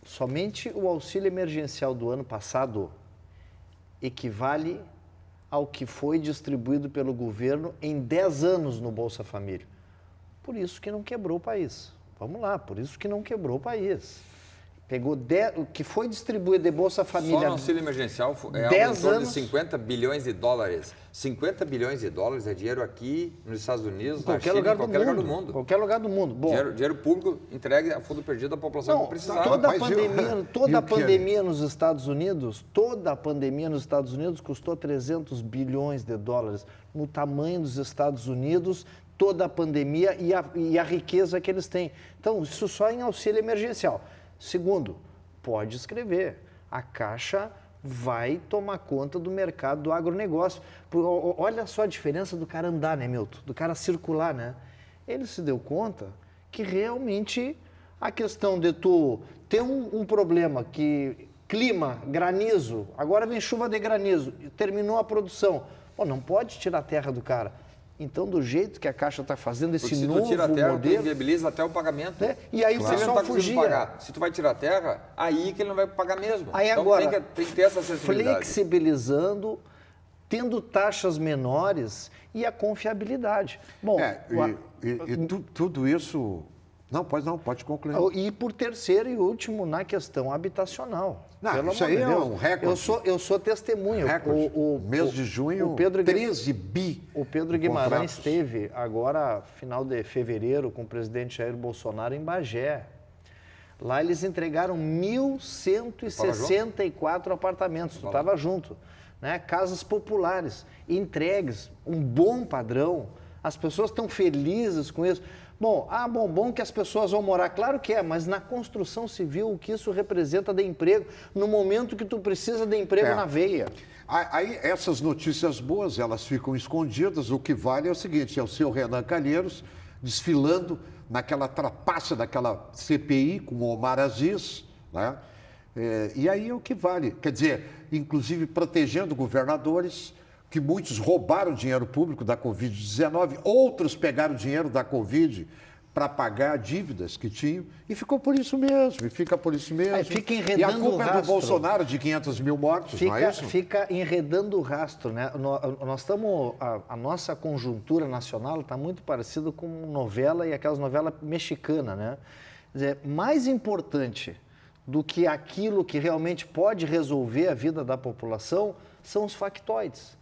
Somente o auxílio emergencial do ano passado equivale ao que foi distribuído pelo governo em 10 anos no Bolsa Família. Por isso que não quebrou o país. Vamos lá, por isso que não quebrou o país. Pegou o que foi distribuído de Bolsa Família...
Só no auxílio emergencial é algo em torno de 50 bilhões de dólares. 50 bilhões de dólares é dinheiro aqui nos Estados Unidos, na China, em qualquer lugar do mundo.
Qualquer lugar do mundo. Bom,
dinheiro público entregue a fundo perdido à população que precisava.
Toda a pandemia nos Estados Unidos, custou 300 bilhões de dólares. No tamanho dos Estados Unidos, toda a pandemia e a riqueza que eles têm. Então, isso só em auxílio emergencial. Segundo, pode escrever, a Caixa vai tomar conta do mercado do agronegócio. Olha só a diferença do cara andar, né, Milton? Do cara circular, né? Ele se deu conta que realmente a questão de tu ter um problema que clima, granizo, agora vem chuva de granizo, terminou a produção. Pô, não pode tirar a terra do cara. Então, do jeito que a Caixa está fazendo esse novo modelo...
se tu tira a terra, tu inviabiliza até o pagamento.
Né? E aí o pessoal fugia.
Se tu vai tirar a terra, aí que ele não vai pagar mesmo.
Aí
então
agora,
tem que ter essa sensibilidade.
Flexibilizando, tendo taxas menores e a confiabilidade. Bom,
tudo isso... Não, pode concluir.
E por terceiro e último, na questão habitacional.
Não, isso aí é um recorde.
Eu sou testemunha.
O mês de junho, 13 bi.
O Pedro Guimarães esteve agora, final de fevereiro, com o presidente Jair Bolsonaro em Bagé. Lá eles entregaram 1.164 apartamentos. Tu estava junto. né? Casas populares, entregues, um bom padrão, as pessoas estão felizes com isso. Bom que as pessoas vão morar, claro que é, mas na construção civil o que isso representa de emprego, no momento que tu precisa de emprego na veia.
Aí essas notícias boas, elas ficam escondidas, o que vale é o seguinte, é o seu Renan Calheiros desfilando naquela trapaça daquela CPI com o Omar Aziz, né? E aí é o que vale, quer dizer, inclusive protegendo governadores, que muitos roubaram dinheiro público da Covid-19, outros pegaram dinheiro da Covid para pagar dívidas que tinham, e ficou por isso mesmo, e fica por isso mesmo.
Fica enredando
e a culpa
o
é do
rastro.
Bolsonaro de 500 mil mortos, não é isso?
Fica enredando o rastro, né? Nós estamos, a nossa conjuntura nacional está muito parecida com novela e aquelas novelas mexicanas, né? Quer dizer, mais importante do que aquilo que realmente pode resolver a vida da população são os factoides.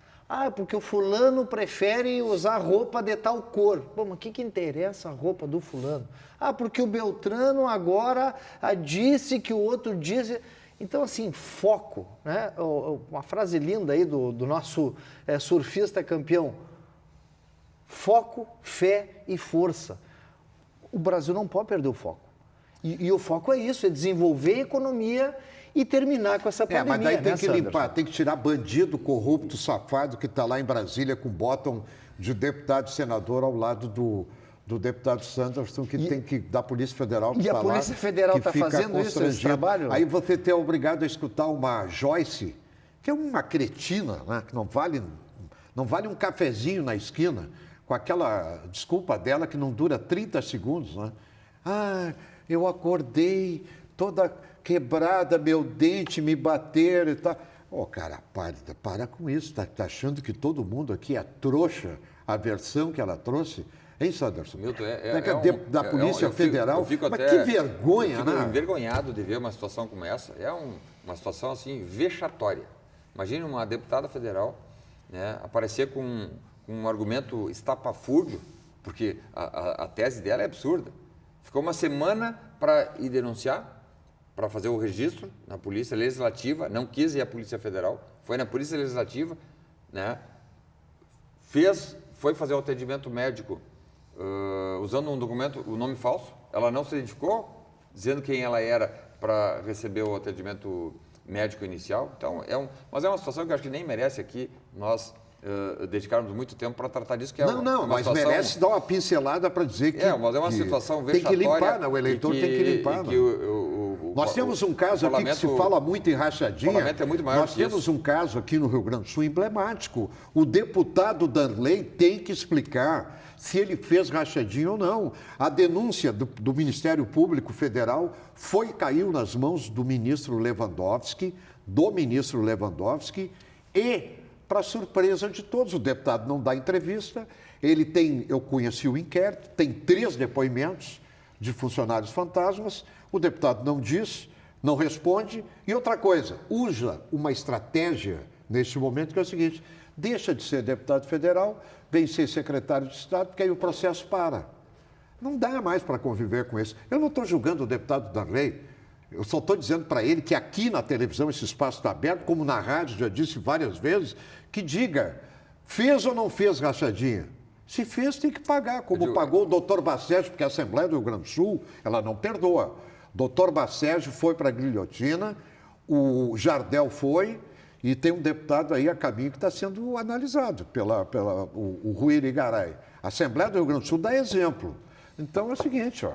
Porque o fulano prefere usar roupa de tal cor. Mas o que interessa a roupa do fulano? Porque o Beltrano agora disse que o outro disse... Então, assim, foco, né? Uma frase linda aí do nosso surfista campeão. Foco, fé e força. O Brasil não pode perder o foco. E o foco é isso, é desenvolver a economia e terminar com essa pandemia.
Mas daí tem que
Sanderson?
limpar, tem que tirar bandido, corrupto, safado que está lá em Brasília com bottom de deputado e senador ao lado do deputado Sanderson, que tem que, da Polícia Federal, que
E a
está lá,
Polícia Federal
que
está
fica
fazendo isso, esse
constrangido.
trabalho?
Aí você é obrigado a escutar uma Joyce, que é uma cretina, né? Que não vale um cafezinho na esquina, com aquela desculpa dela que não dura 30 segundos, né? Eu acordei toda quebrada, meu dente me bateram e tal. Cara, para com isso. Tá achando que todo mundo aqui é trouxa, a versão que ela trouxe? Hein, Sanderson?
Milton,
da Polícia Federal.
Eu fico
mas
até,
que vergonha,
eu fico
né?
envergonhado de ver uma situação como essa. É uma situação, assim, vexatória. Imagine uma deputada federal, né, aparecer com um argumento estapafúrdio, porque a tese dela é absurda. Ficou uma semana para ir denunciar, para fazer o registro na Polícia Legislativa, não quis ir à Polícia Federal, foi na Polícia Legislativa, né? Foi fazer o atendimento médico usando um documento, o nome falso, ela não se identificou, dizendo quem ela era para receber o atendimento médico inicial. Então, mas é uma situação que eu acho que nem merece aqui nós dedicarmos muito tempo para tratar disso, que é
mas
situação...
merece dar uma pincelada para dizer que...
mas é uma situação
tem
vexatória.
que limpar, né? O eleitor tem que limpar. Nós temos um caso aqui que se fala muito em rachadinha.
O parlamento é muito maior
Nós temos um caso aqui no Rio Grande do Sul emblemático. O deputado Darley tem que explicar se ele fez rachadinha ou não. A denúncia do Ministério Público Federal caiu nas mãos do ministro Lewandowski, e, para surpresa de todos, o deputado não dá entrevista. Eu conheci o inquérito, tem 3 depoimentos de funcionários fantasmas. O deputado não diz, não responde. E outra coisa, usa uma estratégia neste momento que é o seguinte: deixa de ser deputado federal, vem ser secretário de Estado, porque aí o processo para. Não dá mais para conviver com isso. Eu não estou julgando o deputado Darley, eu só estou dizendo para ele que aqui na televisão esse espaço está aberto, como na rádio, já disse várias vezes, que diga, fez ou não fez rachadinha? Se fez, tem que pagar, como pagou o doutor Bacégio, porque a Assembleia do Rio Grande do Sul, ela não perdoa. Doutor Bacégio foi para a guilhotina, o Jardel foi, e tem um deputado aí a caminho que está sendo analisado o Rui Irigaray. A Assembleia do Rio Grande do Sul dá exemplo. Então é o seguinte,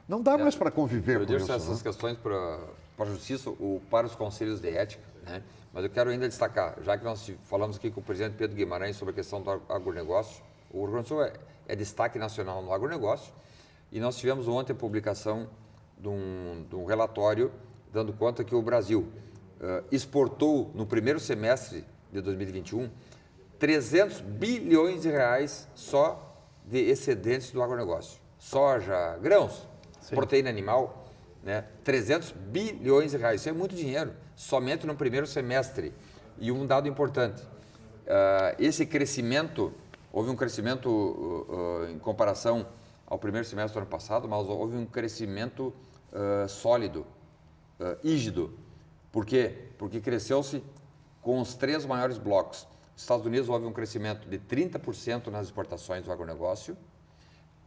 não dá mais para conviver com isso.
Eu deixo essas questões para a Justiça ou para os conselhos de ética, né? Mas eu quero ainda destacar, já que nós falamos aqui com o presidente Pedro Guimarães sobre a questão do agronegócio, o Rio Grande do Sul é destaque nacional no agronegócio, e nós tivemos ontem a publicação de um relatório dando conta que o Brasil exportou no primeiro semestre de 2021 300 bilhões de reais só de excedentes do agronegócio. Soja, grãos, proteína animal, né? 300 bilhões de reais. Isso é muito dinheiro, somente no primeiro semestre. E um dado importante, esse crescimento, houve um crescimento em comparação ao primeiro semestre do ano passado, mas houve um crescimento sólido, rígido. Por quê? Porque cresceu-se com os 3 maiores blocos. Nos Estados Unidos houve um crescimento de 30% nas exportações do agronegócio.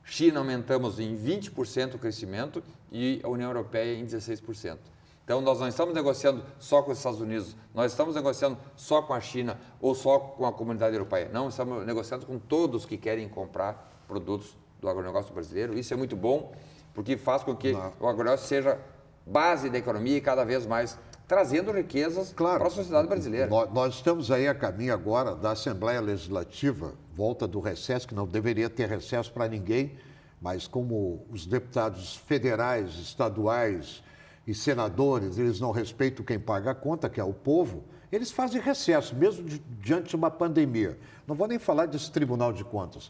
China aumentamos em 20% o crescimento e a União Europeia em 16%. Então, nós não estamos negociando só com os Estados Unidos, nós estamos negociando só com a China ou só com a comunidade europeia. Não, estamos negociando com todos que querem comprar produtos do agronegócio brasileiro. Isso é muito bom, porque faz com que o agronegócio seja base da economia e cada vez mais trazendo riquezas para a sociedade brasileira.
Nós estamos aí a caminho agora da Assembleia Legislativa, volta do recesso, que não deveria ter recesso para ninguém, mas como os deputados federais, estaduais e senadores, eles não respeitam quem paga a conta, que é o povo, eles fazem recesso, mesmo diante de uma pandemia. Não vou nem falar desse Tribunal de Contas,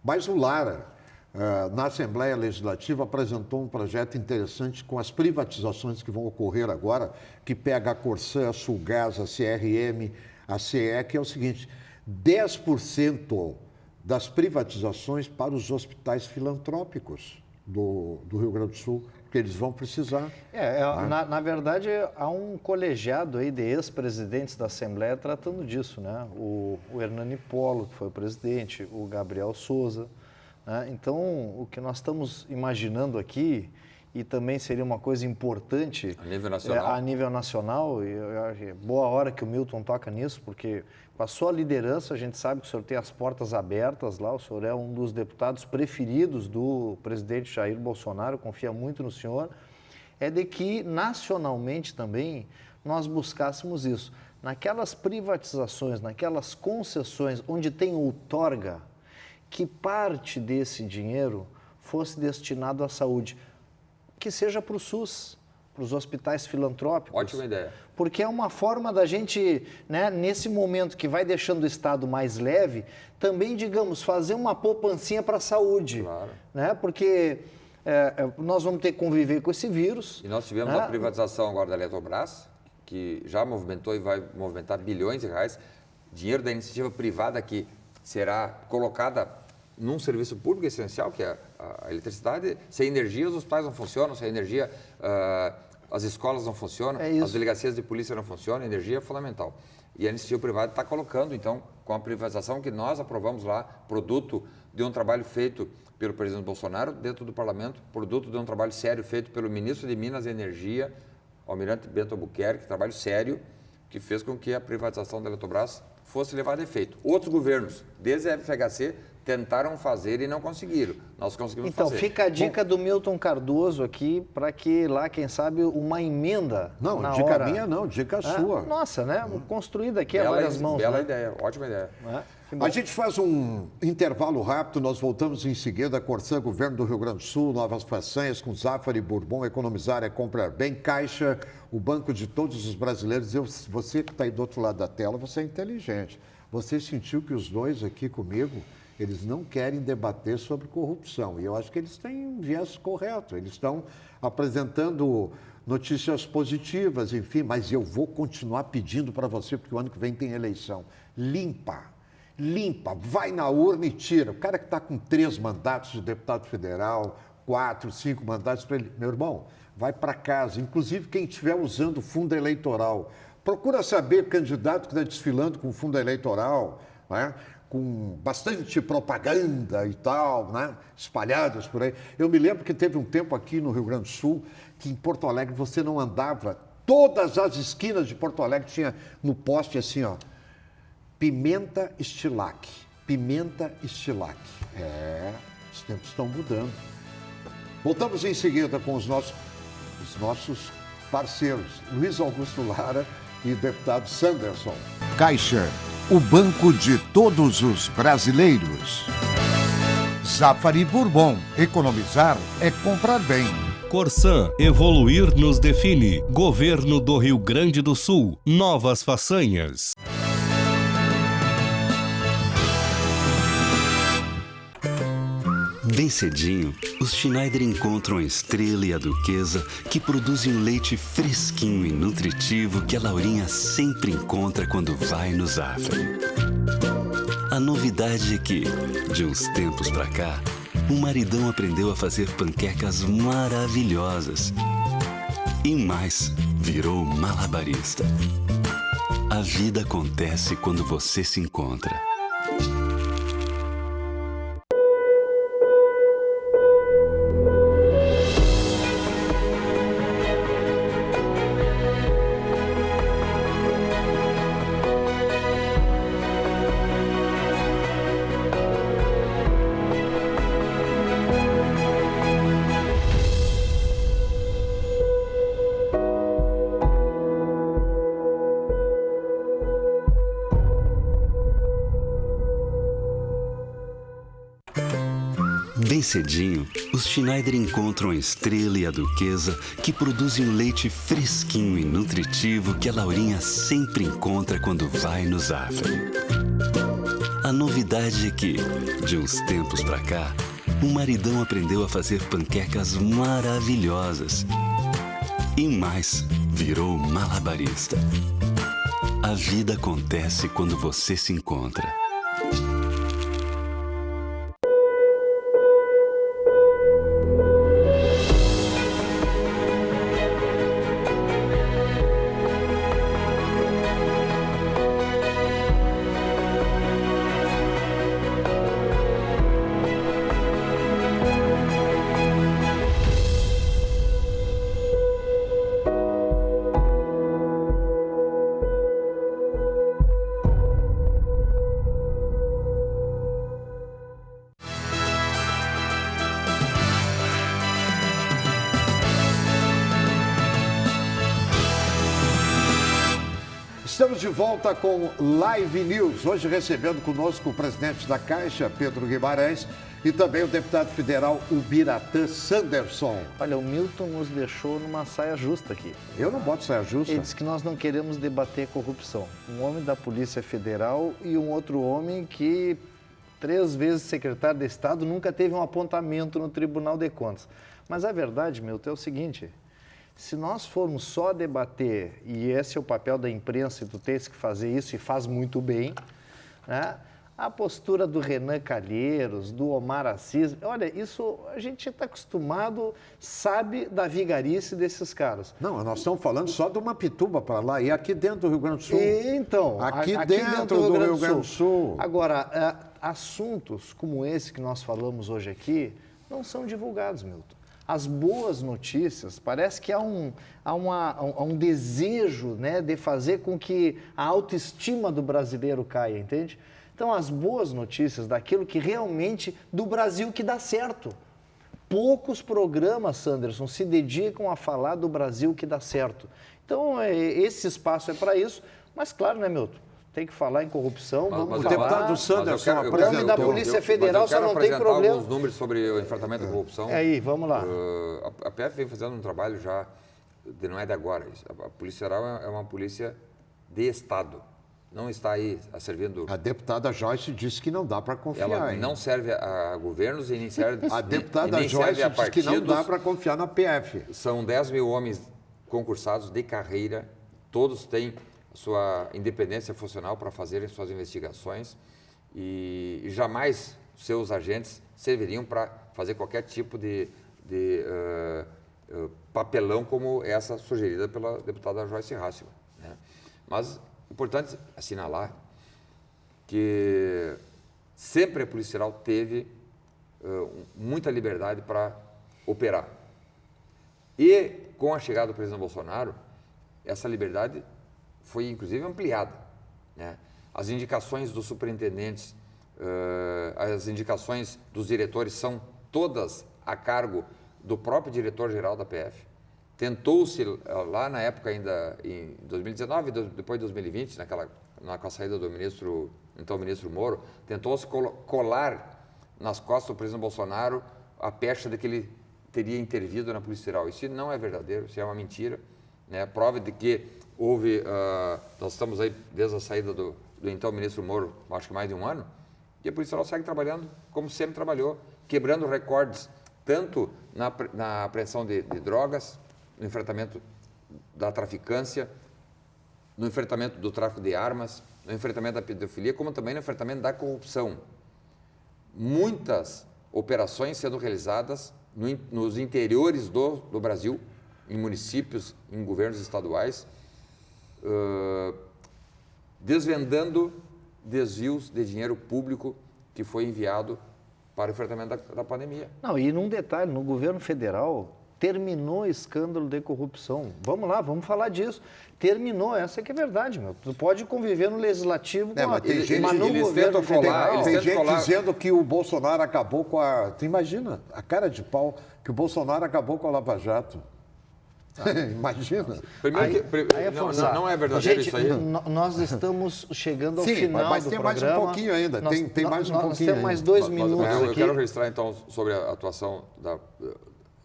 mas o Lara, na Assembleia Legislativa, apresentou um projeto interessante com as privatizações que vão ocorrer agora, que pega a Corsã, a Sulgás, a CRM, a CE, que é o seguinte, 10% das privatizações para os hospitais filantrópicos do Rio Grande do Sul, que eles vão precisar.
Na verdade, há um colegiado aí de ex-presidentes da Assembleia tratando disso, né? O Hernani Polo, que foi o presidente, o Gabriel Souza. Né? Então, o que nós estamos imaginando aqui, e também seria uma coisa importante
a nível nacional,
e boa hora que o Milton toca nisso, porque com a sua liderança a gente sabe que o senhor tem as portas abertas lá, o senhor é um dos deputados preferidos do presidente Jair Bolsonaro, confia muito no senhor, é de que nacionalmente também nós buscássemos isso. Naquelas privatizações, naquelas concessões onde tem outorga, que parte desse dinheiro fosse destinado à saúde, que seja para o SUS, para os hospitais filantrópicos.
Ótima ideia.
Porque é uma forma da gente, né, nesse momento que vai deixando o Estado mais leve, também, digamos, fazer uma poupancinha para a saúde.
Claro.
Né? Porque nós vamos ter que conviver com esse vírus.
E nós tivemos a privatização agora da Eletrobras, que já movimentou e vai movimentar bilhões de reais, dinheiro da iniciativa privada que será colocada num serviço público essencial, que é a eletricidade. Sem energia, os hospitais não funcionam, sem energia, as escolas não funcionam, as delegacias de polícia não funcionam, a energia é fundamental. E a iniciativa privada está colocando, então, com a privatização que nós aprovamos lá, produto de um trabalho feito pelo presidente Bolsonaro dentro do parlamento, produto de um trabalho sério feito pelo ministro de Minas e Energia, Almirante Bento Albuquerque, trabalho sério, que fez com que a privatização da Eletrobras fosse levada a efeito. Outros governos, desde a FHC, tentaram fazer e não conseguiram. Nós conseguimos fazer.
Então, fica a dica do Milton Cardoso aqui, para que lá, quem sabe, uma emenda.
Não,
na
dica
hora...
minha não, dica sua.
Nossa, né? Construída aqui a várias mãos.
Bela
né?
ideia, ótima ideia.
A gente faz um intervalo rápido, nós voltamos em seguida. Corsã, Governo do Rio Grande do Sul, novas façanhas com Zafari, Bourbon, economizar é comprar bem. Caixa, o banco de todos os brasileiros. Você que está aí do outro lado da tela, você é inteligente. Você sentiu que os dois aqui comigo, eles não querem debater sobre corrupção. E eu acho que eles têm um viés correto. Eles estão apresentando notícias positivas, enfim. Mas eu vou continuar pedindo para você, porque o ano que vem tem eleição. Limpa, vai na urna e tira. O cara que está com 3 mandatos de deputado federal, 4, 5 mandatos para ele. Meu irmão, vai para casa. Inclusive quem estiver usando fundo eleitoral. Procura saber candidato que está desfilando com fundo eleitoral, né? Com bastante propaganda e tal, né? Espalhadas por aí. Eu me lembro que teve um tempo aqui no Rio Grande do Sul que em Porto Alegre você não andava. Todas as esquinas de Porto Alegre tinha no poste assim, ó, Pimenta Estilac. Pimenta Estilac. Os tempos estão mudando. Voltamos em seguida com os nossos parceiros, Luiz Augusto Lara e o deputado Sanderson.
Caixa, o banco de todos os brasileiros. Zafari Bourbon, economizar é comprar bem.
Corsã, evoluir nos define. Governo do Rio Grande do Sul, novas façanhas.
Bem cedinho, os Schneider encontram a Estrela e a Duquesa, que produzem um leite fresquinho e nutritivo que a Laurinha sempre encontra quando vai no Zafari. A novidade é que, de uns tempos pra cá, o maridão aprendeu a fazer panquecas maravilhosas. E mais, virou malabarista. A vida acontece quando você se encontra. Bem cedinho, os Schneider encontram a Estrela e a Duquesa, que produzem um leite fresquinho e nutritivo que a Laurinha sempre encontra quando vai no Zafari. A novidade é que, de uns tempos pra cá, o maridão aprendeu a fazer panquecas maravilhosas. E mais, virou malabarista. A vida acontece quando você se encontra.
Estamos de volta com Live News. Hoje recebendo conosco o presidente da Caixa, Pedro Guimarães, e também o deputado federal Ubiratã Sanderson.
Olha, o Milton nos deixou numa saia justa aqui.
Eu não boto saia justa.
Ele disse que nós não queremos debater corrupção. Um homem da Polícia Federal e um outro homem que, 3 vezes secretário de Estado, nunca teve um apontamento no Tribunal de Contas. Mas a verdade, Milton, é o seguinte: se nós formos só debater, e esse é o papel da imprensa, e tu tens que fazer isso, e faz muito bem, né? A postura do Renan Calheiros, do Omar Assis, olha, isso a gente está acostumado, sabe da vigarice desses caras.
Não, nós estamos falando só de uma pituba para lá, e aqui dentro do Rio Grande do Sul.
Então,
aqui dentro do Rio Grande do Sul.
Agora, assuntos como esse que nós falamos hoje aqui não são divulgados, Milton. As boas notícias, parece que há um desejo, né, de fazer com que a autoestima do brasileiro caia, entende? Então, as boas notícias daquilo que realmente, do Brasil que dá certo. Poucos programas, Sanderson, se dedicam a falar do Brasil que dá certo. Então, esse espaço é para isso, mas claro, né, Milton? Tem que falar em corrupção, vamos falar.
O deputado Sanderson apresentou.
O nome da Polícia Federal só não tem problema.
Alguns números sobre o enfrentamento da corrupção.
Aí, vamos lá.
A PF vem fazendo um trabalho já, não é de agora. A Polícia Federal é uma polícia de Estado. Não está aí servindo...
A deputada Joyce disse que não dá para confiar.
Ela não serve a governos e nem serve
a deputada Joyce disse que não dá para confiar na PF.
São 10 mil homens concursados de carreira, todos têm sua independência funcional para fazerem suas investigações e jamais seus agentes serviriam para fazer qualquer tipo de papelão como essa sugerida pela deputada Joyce Hasselmann, né? Mas é importante assinalar que sempre a Polícia Federal teve muita liberdade para operar. E com a chegada do presidente Bolsonaro, essa liberdade foi, inclusive, ampliada, né? As indicações dos superintendentes, as indicações dos diretores são todas a cargo do próprio diretor-geral da PF. Tentou-se, lá na época ainda, em 2019, depois de 2020, com a saída do então ministro Moro, tentou-se colar nas costas do presidente Bolsonaro a pecha de que ele teria intervido na Polícia Federal. Isso não é verdadeiro, isso é uma mentira, né? Prova de que houve, nós estamos aí desde a saída do então ministro Moro, acho que mais de um ano, e a Polícia Federal segue trabalhando como sempre trabalhou, quebrando recordes, tanto na apreensão de drogas, no enfrentamento da traficância, no enfrentamento do tráfico de armas, no enfrentamento da pedofilia, como também no enfrentamento da corrupção. Muitas operações sendo realizadas nos interiores do Brasil, em municípios, em governos estaduais, desvendando desvios de dinheiro público que foi enviado para o enfrentamento da pandemia.
Não, e num detalhe, no governo federal terminou o escândalo de corrupção. Vamos lá, vamos falar disso. Terminou, essa que é verdade, meu. Tu pode conviver no legislativo com
mas tem gente,
mas no
eles
governo
tentam colar,
federal...
Tem gente dizendo que o Bolsonaro acabou com a... Tu imagina, a cara de pau, que o Bolsonaro acabou com a Lava Jato. Imagina.
Primeiro
Aí é forçar.
não é verdadeiro
Gente,
isso aí?
Nós estamos chegando ao
Sim,
final
mas
do
tem
programa.
mais um pouquinho ainda. Tem mais um
nós
pouquinho
temos
ainda.
mais 2
Mas
minutos
eu
aqui.
quero registrar, então, sobre a atuação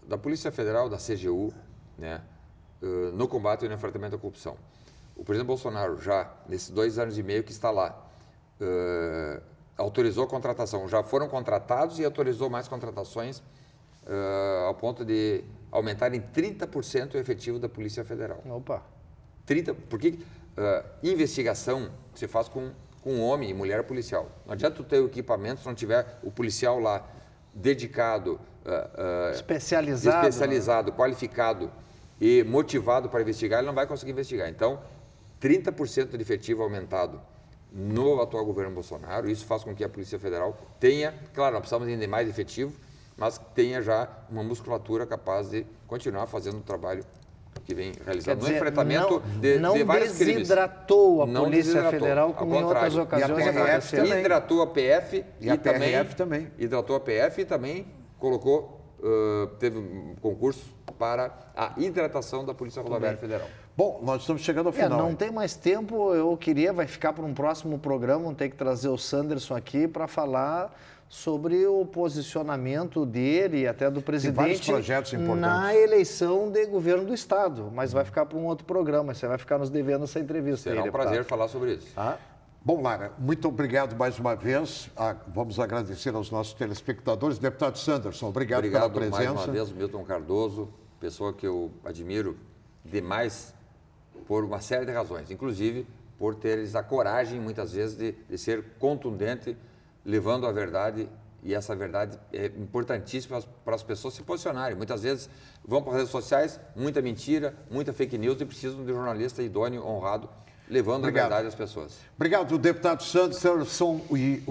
da Polícia Federal, da CGU, né, no combate e no enfrentamento à corrupção. O presidente Bolsonaro, já nesses 2 anos e meio que está lá, autorizou a contratação. Já foram contratados e autorizou mais contratações ao ponto de aumentar em 30% o efetivo da Polícia Federal.
Opa.
30%, porque investigação se faz com homem e mulher policial. Não adianta tu ter o equipamento se não tiver o policial lá dedicado, especializado, qualificado e motivado para investigar, ele não vai conseguir investigar. Então, 30% de efetivo aumentado no atual governo Bolsonaro, isso faz com que a Polícia Federal tenha, claro, não precisamos ainda mais efetivo, mas tenha já uma musculatura capaz de continuar fazendo o trabalho que vem realizando no enfrentamento de vários crimes.
Não desidratou a
Não
Polícia
desidratou,
Federal,
ao
como em outras
contrário.
ocasiões
E a PRF
aconteceu.
também.
Hidratou a PF
E a PRF também.
Hidratou a PF e também colocou, teve um concurso para a hidratação da Polícia Rodoviária Federal.
Bom, nós estamos chegando ao final.
Não tem mais tempo, vai ficar para um próximo programa, vamos ter que trazer o Sanderson aqui para falar sobre o posicionamento dele e até do presidente
projetos importantes
na eleição de governo do Estado, mas vai ficar para um outro programa, você vai ficar nos devendo essa entrevista.
Será
aí,
um prazer falar sobre isso.
Bom, Lara, muito obrigado mais uma vez. Vamos agradecer aos nossos telespectadores. Deputado Sanderson, obrigado pela presença.
Mais uma vez, Milton Cardoso, pessoa que eu admiro demais por uma série de razões, inclusive por teres a coragem, muitas vezes, de ser contundente, levando a verdade, e essa verdade é importantíssima para as pessoas se posicionarem. Muitas vezes vão para as redes sociais, muita mentira, muita fake news, e precisam de um jornalista idôneo, honrado, levando a verdade às pessoas.
Obrigado, deputado Sanderson e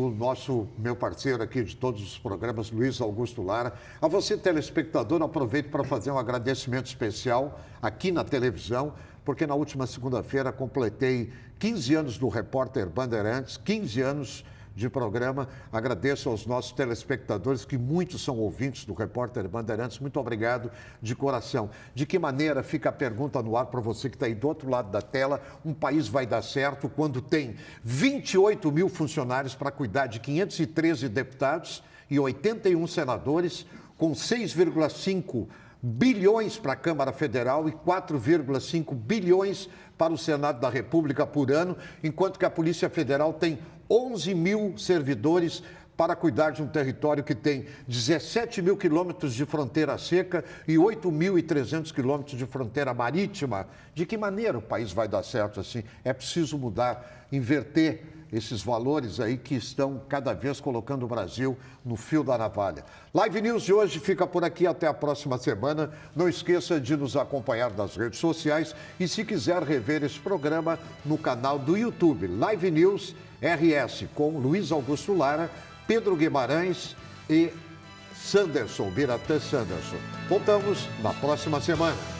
meu parceiro aqui de todos os programas, Luiz Augusto Lara. A você, telespectador, aproveito para fazer um agradecimento especial aqui na televisão, porque na última segunda-feira completei 15 anos do Repórter Bandeirantes, 15 anos de programa. Agradeço aos nossos telespectadores, que muitos são ouvintes do Repórter Bandeirantes. Muito obrigado de coração. De que maneira, fica a pergunta no ar para você que está aí do outro lado da tela, um país vai dar certo quando tem 28 mil funcionários para cuidar de 513 deputados e 81 senadores, com 6,5 bilhões para a Câmara Federal e 4,5 bilhões para o Senado da República por ano, enquanto que a Polícia Federal tem 11 mil servidores para cuidar de um território que tem 17 mil quilômetros de fronteira seca e 8.300 quilômetros de fronteira marítima. De que maneira o país vai dar certo assim? É preciso mudar, inverter esses valores aí que estão cada vez colocando o Brasil no fio da navalha. Live News de hoje fica por aqui, até a próxima semana. Não esqueça de nos acompanhar nas redes sociais e, se quiser rever esse programa, no canal do YouTube, Live News RS, com Luiz Augusto Lara, Pedro Guimarães e Sanderson, Biratã Sanderson. Voltamos na próxima semana.